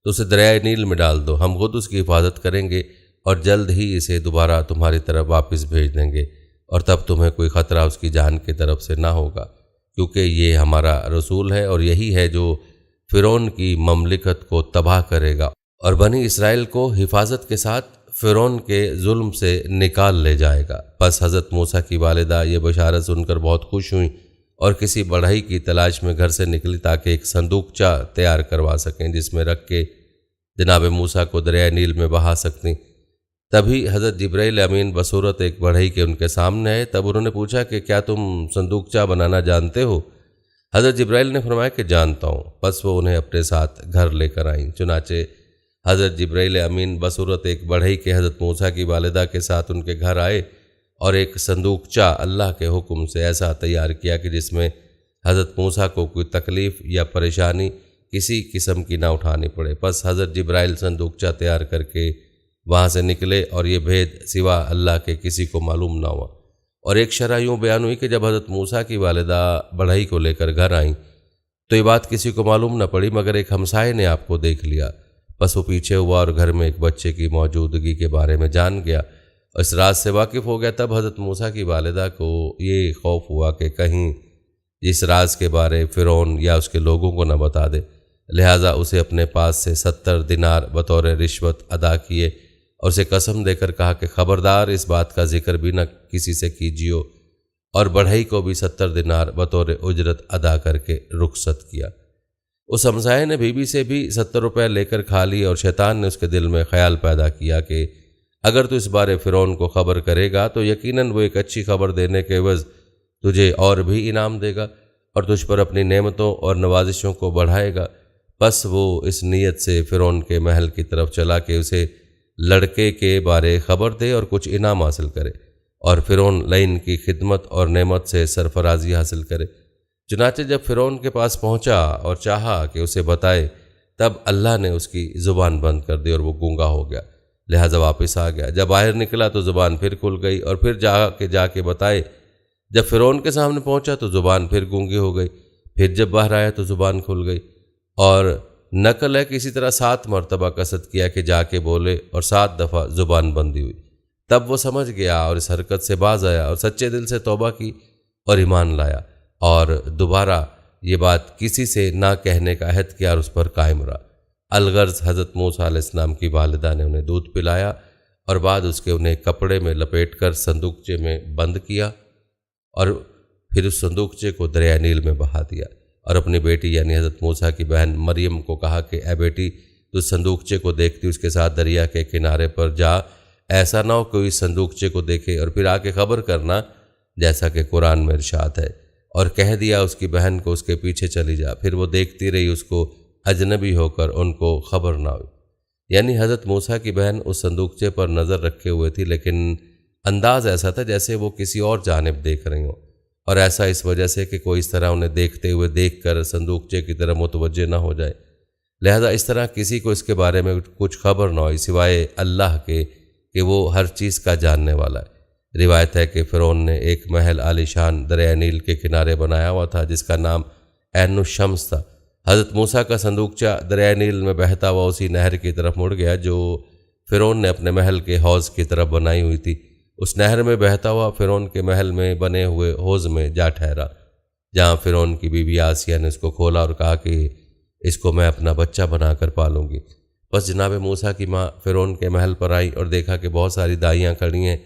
تو اسے دریائے نیل میں ڈال دو، ہم خود اس کی حفاظت کریں گے اور جلد ہی اسے دوبارہ تمہاری طرف واپس بھیج دیں گے، اور تب تمہیں کوئی خطرہ اس کی جان کی طرف سے نہ ہوگا، کیونکہ یہ ہمارا رسول ہے اور یہی ہے جو فرعون کی مملکت کو تباہ کرے گا اور بنی اسرائیل کو حفاظت کے ساتھ فرعون کے ظلم سے نکال لے جائے گا۔ پس حضرت موسیٰ کی والدہ یہ بشارت سن کر بہت خوش ہوئیں اور کسی بڑھئی کی تلاش میں گھر سے نکلی تاکہ ایک صندوقچہ تیار کروا سکیں جس میں رکھ کے جناب موسیٰ کو دریائے نیل میں بہا سکتیں۔ تبھی حضرت جبرائیل امین بصورت ایک بڑھئی کے ان کے سامنے آئے۔ تب انہوں نے پوچھا کہ کیا تم صندوقچہ بنانا جانتے ہو؟ حضرت جبرائیل نے فرمایا کہ جانتا ہوں۔ پس وہ انہیں اپنے ساتھ گھر لے کر آئیں۔ چنانچہ حضرت جبرائیل امین بصورت ایک بڑھئی کے حضرت موسیٰ کی والدہ کے ساتھ ان کے گھر آئے اور ایک صندوقچہ اللہ کے حکم سے ایسا تیار کیا کہ جس میں حضرت موسیٰ کو کوئی تکلیف یا پریشانی کسی قسم کی نہ اٹھانی پڑے۔ پس حضرت جبرائیل صندوقچہ تیار کر کے وہاں سے نکلے اور یہ بھید سوا اللہ کے کسی کو معلوم نہ ہوا۔ اور ایک شرح یوں بیان ہوئی کہ جب حضرت موسیٰ کی والدہ بڑھئی کو لے کر گھر آئیں تو یہ بات کسی کو معلوم نہ پڑی مگر ایک ہمسائے نے آپ کو دیکھ لیا۔ بس وہ پیچھے ہوا اور گھر میں ایک بچے کی موجودگی کے بارے میں جان گیا اور اس راز سے واقف ہو گیا۔ تب حضرت موسیٰ کی والدہ کو یہ خوف ہوا کہ کہیں اس راز کے بارے فرعون یا اس کے لوگوں کو نہ بتا دے، لہٰذا اسے اپنے پاس سے 70 دینار بطور رشوت ادا کیے اور اسے قسم دے کر کہا کہ خبردار اس بات کا ذکر بھی نہ کسی سے کیجیو، اور بڑھئی کو بھی 70 دینار بطور اجرت ادا کر کے رخصت کیا۔ اس ہمسائے نے بیوی سے بھی 70 روپے لے کر کھا لی اور شیطان نے اس کے دل میں خیال پیدا کیا کہ اگر تو اس بارے فرعون کو خبر کرے گا تو یقیناً وہ ایک اچھی خبر دینے کے عوض تجھے اور بھی انعام دے گا اور تجھ پر اپنی نعمتوں اور نوازشوں کو بڑھائے گا۔ بس وہ اس نیت سے فرعون کے محل کی طرف چلا کہ اسے لڑکے کے بارے خبر دے اور کچھ انعام حاصل کرے اور فرعون لعین کی خدمت اور نعمت سے سرفرازی حاصل کرے۔ چنانچہ جب فرعون کے پاس پہنچا اور چاہا کہ اسے بتائے تب اللہ نے اس کی زبان بند کر دی اور وہ گونگا ہو گیا، لہٰذا واپس آ گیا۔ جب باہر نکلا تو زبان پھر کھل گئی اور پھر جا کے بتائے۔ جب فرعون کے سامنے پہنچا تو زبان پھر گونگی ہو گئی، پھر جب باہر آیا تو زبان کھل گئی، اور نقل ہے کہ اسی طرح 7 مرتبہ قصد کیا کہ جا کے بولے اور 7 دفعہ زبان بندی ہوئی۔ تب وہ سمجھ گیا اور اس حرکت سے باز آیا اور سچے دل سے توبہ کی اور ایمان لایا اور دوبارہ یہ بات کسی سے نہ کہنے کا عہد کیا اور اس پر قائم رہا۔ الغرض حضرت موسیٰ علیہ السلام کی والدہ نے انہیں دودھ پلایا اور بعد اس کے انہیں کپڑے میں لپیٹ کر صندوقچے میں بند کیا اور پھر اس صندوقچے کو دریائے نیل میں بہا دیا، اور اپنی بیٹی یعنی حضرت موسیٰ کی بہن مریم کو کہا کہ اے بیٹی، تو صندوقچے کو دیکھتی اس کے ساتھ دریا کے کنارے پر جا، ایسا نہ ہو کوئی صندوقچے کو دیکھے اور پھر آ کے خبر کرنا، جیسا کہ قرآن میں ارشاد ہے۔ اور کہہ دیا اس کی بہن کو اس کے پیچھے چلی جا۔ پھر وہ دیکھتی رہی، اس کو اجنبی ہو کر ان کو خبر نہ ہوئی۔ یعنی حضرت موسیٰ کی بہن اس صندوقچے پر نظر رکھے ہوئے تھی، لیکن انداز ایسا تھا جیسے وہ کسی اور جانب دیکھ رہی ہوں، اور ایسا اس وجہ سے کہ کوئی اس طرح انہیں دیکھتے ہوئے دیکھ کر صندوقچے کی طرف متوجہ نہ ہو جائے، لہذا اس طرح کسی کو اس کے بارے میں کچھ خبر نہ ہوئی سوائے اللہ کے کہ وہ ہر چیز کا جاننے والا ہے۔ روایت ہے کہ فرعون نے ایک محل عالی شان دریائے نیل کے کنارے بنایا ہوا تھا جس کا نام عین الشمس تھا۔ حضرت موسیٰ کا صندوقچہ دریائے نیل میں بہتا ہوا اسی نہر کی طرف مڑ گیا جو فرعون نے اپنے محل کے حوض کی طرف بنائی ہوئی تھی۔ اس نہر میں بہتا ہوا فرعون کے محل میں بنے ہوئے حوض میں جا ٹھہرا، جہاں فرعون کی بیوی آسیہ نے اس کو کھولا اور کہا کہ اس کو میں اپنا بچہ بنا کر پالوں گی۔ بس جناب موسیٰ کی ماں فرعون کے محل پر آئی اور دیکھا کہ بہت ساری دائیاں کھڑی ہیں،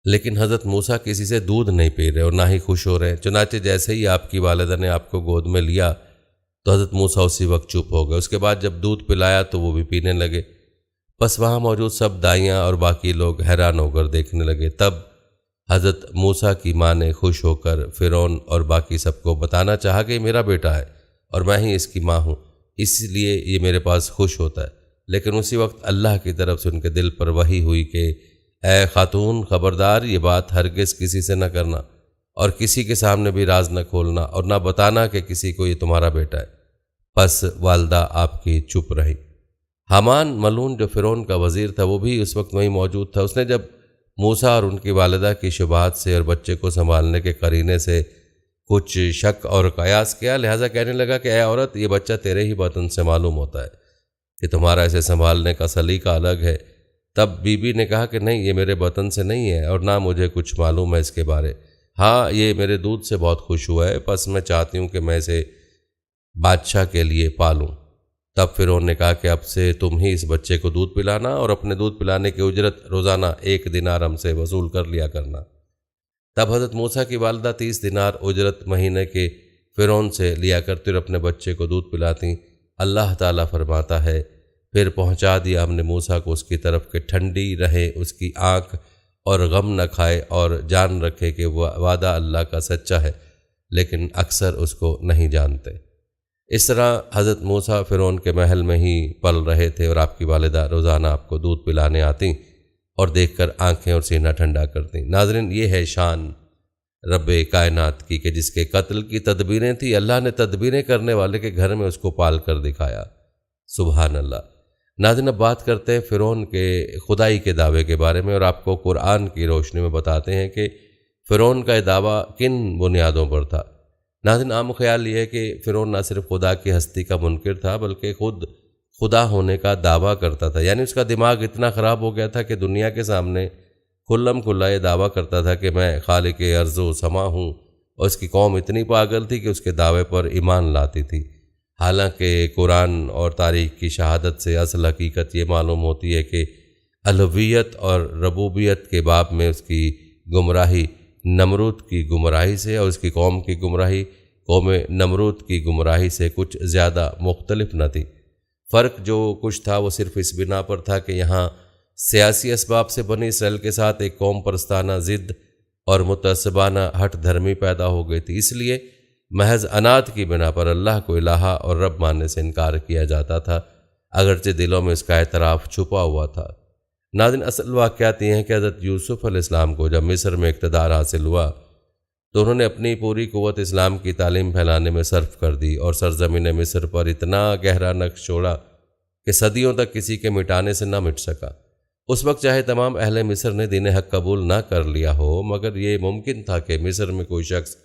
لیکن حضرت موسیٰ کسی سے دودھ نہیں پی رہے اور نہ ہی خوش ہو رہے ہیں۔ چنانچہ جیسے ہی آپ کی والدہ نے آپ کو گود میں لیا تو حضرت موسیٰ اسی وقت چپ ہو گئے۔ اس کے بعد جب دودھ پلایا تو وہ بھی پینے لگے۔ بس وہاں موجود سب دائیاں اور باقی لوگ حیران ہو کر دیکھنے لگے۔ تب حضرت موسیٰ کی ماں نے خوش ہو کر فرعون اور باقی سب کو بتانا چاہا کہ یہ میرا بیٹا ہے اور میں ہی اس کی ماں ہوں، اس لیے یہ میرے پاس خوش ہوتا ہے۔ لیکن اسی وقت اللہ کی طرف سے ان کے دل پر وحی ہوئی کہ اے خاتون، خبردار یہ بات ہرگز کسی سے نہ کرنا اور کسی کے سامنے بھی راز نہ کھولنا اور نہ بتانا کہ کسی کو یہ تمہارا بیٹا ہے۔ پس والدہ آپ کی چپ رہی۔ حامان ملعون جو فرعون کا وزیر تھا وہ بھی اس وقت وہیں موجود تھا۔ اس نے جب موسیٰ اور ان کی والدہ کی شبہات سے اور بچے کو سنبھالنے کے قرینے سے کچھ شک اور قیاس کیا، لہٰذا کہنے لگا کہ اے عورت، یہ بچہ تیرے ہی بطن سے معلوم ہوتا ہے کہ تمہارا اسے سنبھالنے کا سلیقہ الگ ہے۔ تب بی بی نے کہا کہ نہیں، یہ میرے بطن سے نہیں ہے اور نہ مجھے کچھ معلوم ہے اس کے بارے۔ ہاں، یہ میرے دودھ سے بہت خوش ہوا ہے، پس میں چاہتی ہوں کہ میں اسے بادشاہ کے لیے پالوں۔ تب فرعون نے کہا کہ اب سے تم ہی اس بچے کو دودھ پلانا اور اپنے دودھ پلانے کی اجرت روزانہ 1 دینار ہم سے وصول کر لیا کرنا۔ تب حضرت موسیٰ کی والدہ 30 دینار اجرت مہینے کے فرعون سے لیا کرتی اور اپنے بچے کو دودھ پلاتی۔ اللہ تعالیٰ فرماتا ہے، پھر پہنچا دیا ہم نے موسیٰ کو اس کی طرف کہ ٹھنڈی رہے اس کی آنکھ اور غم نہ کھائے اور جان رکھے کہ وعدہ اللہ کا سچا ہے، لیکن اکثر اس کو نہیں جانتے۔ اس طرح حضرت موسیٰ فرعون کے محل میں ہی پل رہے تھے اور آپ کی والدہ روزانہ آپ کو دودھ پلانے آتی اور دیکھ کر آنکھیں اور سینہ ٹھنڈا کرتی۔ ناظرین، یہ ہے شان رب کائنات کی کہ جس کے قتل کی تدبیریں تھیں، اللہ نے تدبیریں کرنے والے کے گھر میں اس کو پال کر دکھایا۔ سبحان اللہ۔ ناظرین، اب بات کرتے ہیں فرعون کے خدائی کے دعوے کے بارے میں، اور آپ کو قرآن کی روشنی میں بتاتے ہیں کہ فرعون کا یہ دعویٰ کن بنیادوں پر تھا۔ ناظرین، عام خیال یہ ہے کہ فرعون نہ صرف خدا کی ہستی کا منکر تھا بلکہ خود خدا ہونے کا دعویٰ کرتا تھا۔ یعنی اس کا دماغ اتنا خراب ہو گیا تھا کہ دنیا کے سامنے کھلم کھلا یہ دعویٰ کرتا تھا کہ میں خالق ارض و سما ہوں، اور اس کی قوم اتنی پاگل تھی کہ اس کے دعوے پر ایمان لاتی تھی۔ حالانکہ قرآن اور تاریخ کی شہادت سے اصل حقیقت یہ معلوم ہوتی ہے کہ الوہیت اور ربوبیت کے باب میں اس کی گمراہی نمرود کی گمراہی سے اور اس کی قوم کی گمراہی قوم نمرود کی گمراہی سے کچھ زیادہ مختلف نہ تھی۔ فرق جو کچھ تھا وہ صرف اس بنا پر تھا کہ یہاں سیاسی اسباب سے بنی اسرائیل کے ساتھ ایک قوم پرستانہ ضد اور متعصبانہ ہٹ دھرمی پیدا ہو گئی تھی، اس لیے محض عناد کی بنا پر اللہ کو الہ اور رب ماننے سے انکار کیا جاتا تھا، اگرچہ دلوں میں اس کا اعتراف چھپا ہوا تھا۔ ناظرین، اصل واقعات یہ ہیں کہ حضرت یوسف علیہ السلام کو جب مصر میں اقتدار حاصل ہوا تو انہوں نے اپنی پوری قوت اسلام کی تعلیم پھیلانے میں صرف کر دی اور سرزمین مصر پر اتنا گہرا نقش چھوڑا کہ صدیوں تک کسی کے مٹانے سے نہ مٹ سکا۔ اس وقت چاہے تمام اہل مصر نے دین حق قبول نہ کر لیا ہو، مگر یہ ممکن تھا کہ مصر میں کوئی شخص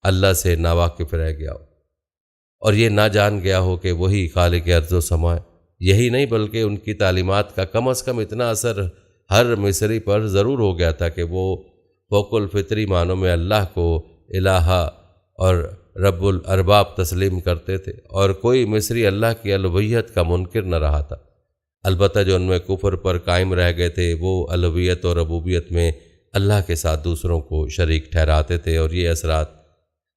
اللہ سے ناواقف رہ گیا ہو اور یہ نہ جان گیا ہو کہ وہی خالق ارض و سما ہے۔ یہی نہیں بلکہ ان کی تعلیمات کا کم از کم اتنا اثر ہر مصری پر ضرور ہو گیا تھا کہ وہ فوق الفطری معنوں میں اللہ کو الہ اور رب الارباب تسلیم کرتے تھے، اور کوئی مصری اللہ کی الوہیت کا منکر نہ رہا تھا۔ البتہ جو ان میں کفر پر قائم رہ گئے تھے وہ الوہیت اور ربوبیت میں اللہ کے ساتھ دوسروں کو شریک ٹھہراتے تھے، اور یہ اثرات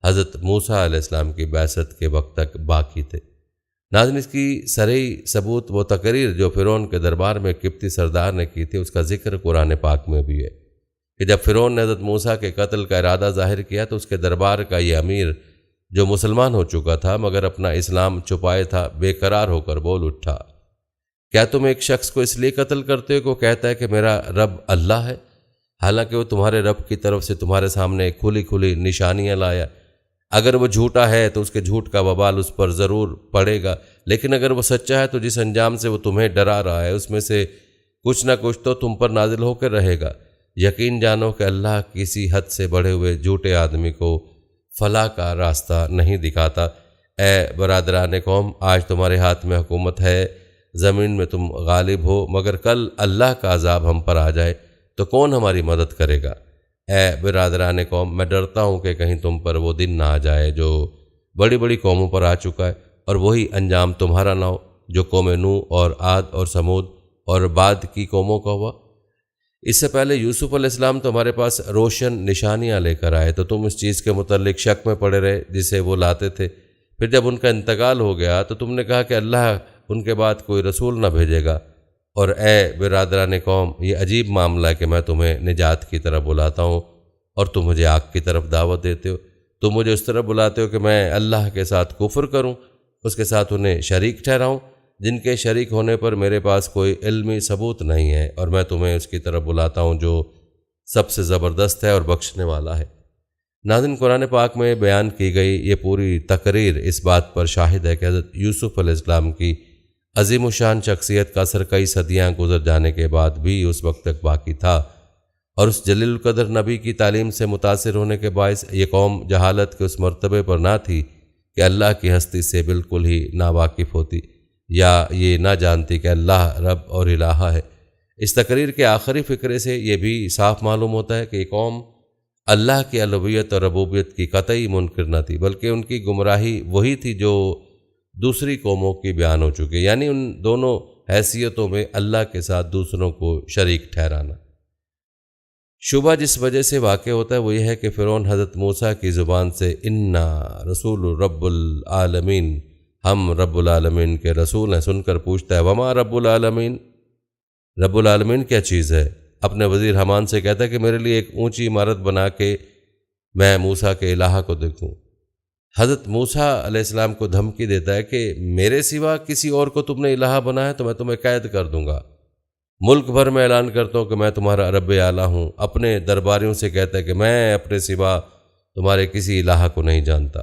حضرت موسیٰ علیہ السلام کی بعثت کے وقت تک باقی تھے۔ ناظرین، اس کی صریح ثبوت وہ تقریر جو فرعون کے دربار میں قبطی سردار نے کی تھی، اس کا ذکر قرآن پاک میں بھی ہے کہ جب فرعون نے حضرت موسیٰ کے قتل کا ارادہ ظاہر کیا تو اس کے دربار کا یہ امیر جو مسلمان ہو چکا تھا مگر اپنا اسلام چھپائے تھا، بے قرار ہو کر بول اٹھا، کیا تم ایک شخص کو اس لیے قتل کرتے ہو کہ وہ کہتا ہے کہ میرا رب اللہ ہے، حالانکہ وہ تمہارے رب کی طرف سے تمہارے سامنے کھلی کھلی نشانیاں لایا؟ اگر وہ جھوٹا ہے تو اس کے جھوٹ کا وبال اس پر ضرور پڑے گا، لیکن اگر وہ سچا ہے تو جس انجام سے وہ تمہیں ڈرا رہا ہے اس میں سے کچھ نہ کچھ تو تم پر نازل ہو کر رہے گا۔ یقین جانو کہ اللہ کسی حد سے بڑھے ہوئے جھوٹے آدمی کو فلاح کا راستہ نہیں دکھاتا۔ اے برادران قوم، آج تمہارے ہاتھ میں حکومت ہے، زمین میں تم غالب ہو، مگر کل اللہ کا عذاب ہم پر آ جائے تو کون ہماری مدد کرے گا؟ اے برادران قوم، میں ڈرتا ہوں کہ کہیں تم پر وہ دن نہ آ جائے جو بڑی بڑی قوموں پر آ چکا ہے، اور وہی انجام تمہارا نہ ہو جو قوم نوح اور عاد اور سمود اور بعد کی قوموں کا ہوا۔ اس سے پہلے یوسف علیہ السلام تمہارے پاس روشن نشانیاں لے کر آئے تو تم اس چیز کے متعلق شک میں پڑے رہے جسے وہ لاتے تھے۔ پھر جب ان کا انتقال ہو گیا تو تم نے کہا کہ اللہ ان کے بعد کوئی رسول نہ بھیجے گا۔ اور اے برادران قوم، یہ عجیب معاملہ ہے کہ میں تمہیں نجات کی طرف بلاتا ہوں اور تم مجھے آگ کی طرف دعوت دیتے ہو۔ تم مجھے اس طرح بلاتے ہو کہ میں اللہ کے ساتھ کفر کروں، اس کے ساتھ انہیں شریک ٹھہراؤں جن کے شریک ہونے پر میرے پاس کوئی علمی ثبوت نہیں ہے، اور میں تمہیں اس کی طرف بلاتا ہوں جو سب سے زبردست ہے اور بخشنے والا ہے۔ ناظرین، قرآن پاک میں بیان کی گئی یہ پوری تقریر اس بات پر شاہد ہے کہ حضرت یوسف علیہ السلام کی عظیم الشان شخصیت کا اثر کئی صدیاں گزر جانے کے بعد بھی اس وقت تک باقی تھا، اور اس جلیل القدر نبی کی تعلیم سے متاثر ہونے کے باعث یہ قوم جہالت کے اس مرتبے پر نہ تھی کہ اللہ کی ہستی سے بالکل ہی ناواقف ہوتی یا یہ نہ جانتی کہ اللہ رب اور الہ ہے۔ اس تقریر کے آخری فقرے سے یہ بھی صاف معلوم ہوتا ہے کہ یہ قوم اللہ کی الوہیت اور ربوبیت کی قطعی منکر نہ تھی، بلکہ ان کی گمراہی وہی تھی جو دوسری قوموں کی بیان ہو چکے، یعنی ان دونوں حیثیتوں میں اللہ کے ساتھ دوسروں کو شریک ٹھہرانا۔ شبہ جس وجہ سے واقع ہوتا ہے وہ یہ ہے کہ فرعون حضرت موسیٰ کی زبان سے انا رسول رب العالمین، ہم رب العالمین کے رسول ہیں، سن کر پوچھتا ہے وما رب العالمین، رب العالمین کیا چیز ہے؟ اپنے وزیر حمان سے کہتا ہے کہ میرے لیے ایک اونچی عمارت بنا کے میں موسیٰ کے الہ کو دیکھوں۔ حضرت موسیٰ علیہ السلام کو دھمکی دیتا ہے کہ میرے سوا کسی اور کو تم نے الہ بنایا تو میں تمہیں قید کر دوں گا، ملک بھر میں اعلان کرتا ہوں کہ میں تمہارا رب اعلیٰ ہوں۔ اپنے درباریوں سے کہتا ہے کہ میں اپنے سوا تمہارے کسی الہ کو نہیں جانتا۔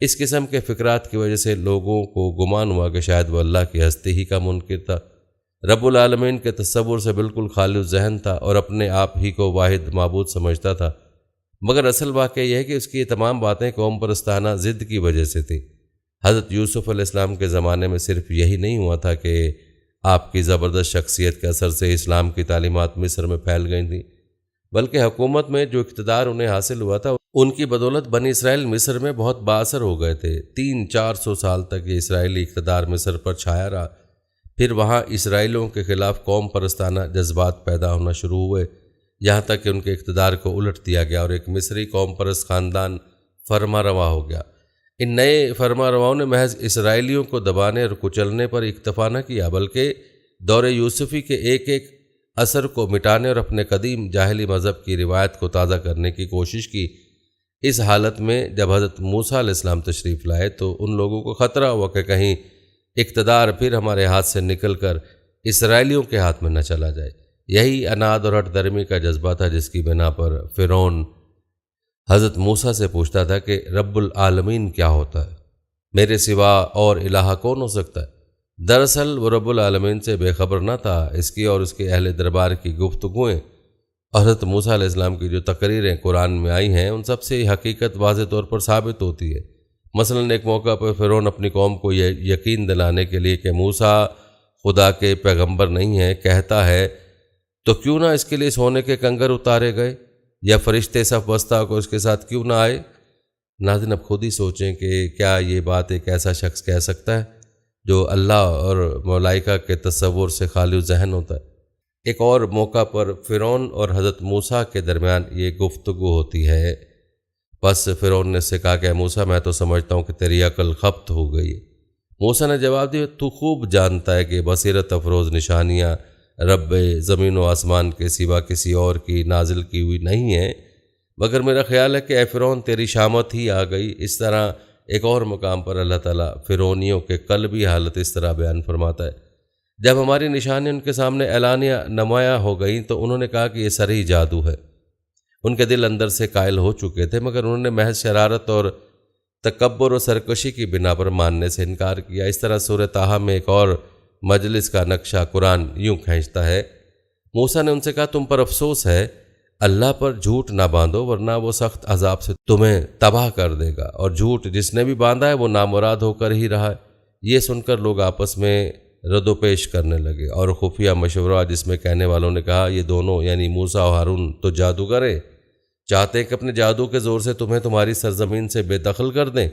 اس قسم کے فکرات کی وجہ سے لوگوں کو گمان ہوا کہ شاید وہ اللہ کی ہستی ہی کا منکر تھا، رب العالمین کے تصور سے بالکل خالی الذہن تھا اور اپنے آپ ہی کو واحد معبود سمجھتا تھا، مگر اصل واقعہ یہ ہے کہ اس کی یہ تمام باتیں قوم پرستانہ ضد کی وجہ سے تھیں۔ حضرت یوسف علیہ السلام کے زمانے میں صرف یہی نہیں ہوا تھا کہ آپ کی زبردست شخصیت کے اثر سے اسلام کی تعلیمات مصر میں پھیل گئی تھیں، بلکہ حکومت میں جو اقتدار انہیں حاصل ہوا تھا ان کی بدولت بنی اسرائیل مصر میں بہت بااثر ہو گئے تھے۔ 300-400 سال تک یہ اسرائیلی اقتدار مصر پر چھایا رہا۔ پھر وہاں اسرائیلیوں کے خلاف قوم پرستانہ جذبات پیدا ہونا شروع ہوئے، یہاں تک کہ ان کے اقتدار کو الٹ دیا گیا اور ایک مصری قوم پرست خاندان فرما روا ہو گیا۔ ان نئے فرما رواؤں نے محض اسرائیلیوں کو دبانے اور کچلنے پر اکتفا نہ کیا، بلکہ دور یوسفی کے ایک ایک اثر کو مٹانے اور اپنے قدیم جاہلی مذہب کی روایت کو تازہ کرنے کی کوشش کی۔ اس حالت میں جب حضرت موسیٰ علیہ السلام تشریف لائے تو ان لوگوں کو خطرہ ہوا کہ کہیں اقتدار پھر ہمارے ہاتھ سے نکل کر اسرائیلیوں کے ہاتھ میں نہ چلا جائے۔ یہی اناد اور ہٹ درمی کا جذبہ تھا جس کی بنا پر فرعون حضرت موسیٰ سے پوچھتا تھا کہ رب العالمین کیا ہوتا ہے؟ میرے سوا اور الہ کون ہو سکتا ہے؟ دراصل وہ رب العالمین سے بے خبر نہ تھا۔ اس کی اور اس کے اہل دربار کی گفتگویں اور حضرت موسیٰ علیہ السلام کی جو تقریریں قرآن میں آئی ہیں ان سب سے یہ حقیقت واضح طور پر ثابت ہوتی ہے۔ مثلاً ایک موقع پر فرعون اپنی قوم کو یہ یقین دلانے کے لیے کہ موسیٰ خدا کے پیغمبر نہیں ہیں کہتا ہے تو کیوں نہ اس کے لیے سونے کے کنگر اتارے گئے یا فرشتے صف بستہ کو اس کے ساتھ کیوں نہ آئے؟ ناظرین اب خود ہی سوچیں کہ کیا یہ بات ایک ایسا شخص کہہ سکتا ہے جو اللہ اور ملائکہ کے تصور سے خالی ذہن ہوتا ہے۔ ایک اور موقع پر فرعون اور حضرت موسیٰ کے درمیان یہ گفتگو ہوتی ہے۔ بس فرعون نے اس سے کہا کہ اے موسیٰ، میں تو سمجھتا ہوں کہ تیری عقل خبت ہو گئی ہے۔ موسیٰ نے جواب دیا، تو خوب جانتا ہے کہ بصیرت افروز نشانیاں رب زمین و آسمان کے سوا کسی اور کی نازل کی ہوئی نہیں ہیں، مگر میرا خیال ہے کہ اے فرعون تیری شامت ہی آ گئی۔ اس طرح ایک اور مقام پر اللہ تعالیٰ فرعونیوں کے قلبی حالت اس طرح بیان فرماتا ہے، جب ہماری نشانیاں ان کے سامنے اعلانیہ نمایاں ہو گئیں تو انہوں نے کہا کہ یہ سری جادو ہے۔ ان کے دل اندر سے قائل ہو چکے تھے، مگر انہوں نے محض شرارت اور تکبر و سرکشی کی بنا پر ماننے سے انکار کیا۔ اس طرح سورہ طٰہٰ میں ایک اور مجلس کا نقشہ قرآن یوں کھینچتا ہے۔ موسیٰ نے ان سے کہا، تم پر افسوس ہے، اللہ پر جھوٹ نہ باندھو ورنہ وہ سخت عذاب سے تمہیں تباہ کر دے گا، اور جھوٹ جس نے بھی باندھا ہے وہ نامراد ہو کر ہی رہا ہے۔ یہ سن کر لوگ آپس میں رد و پیش کرنے لگے اور خفیہ مشورہ، جس میں کہنے والوں نے کہا، یہ دونوں یعنی موسیٰ اور ہارون تو جادوگر ہیں، چاہتے ہیں کہ اپنے جادو کے زور سے تمہیں تمہاری سرزمین سے بے دخل کر دیں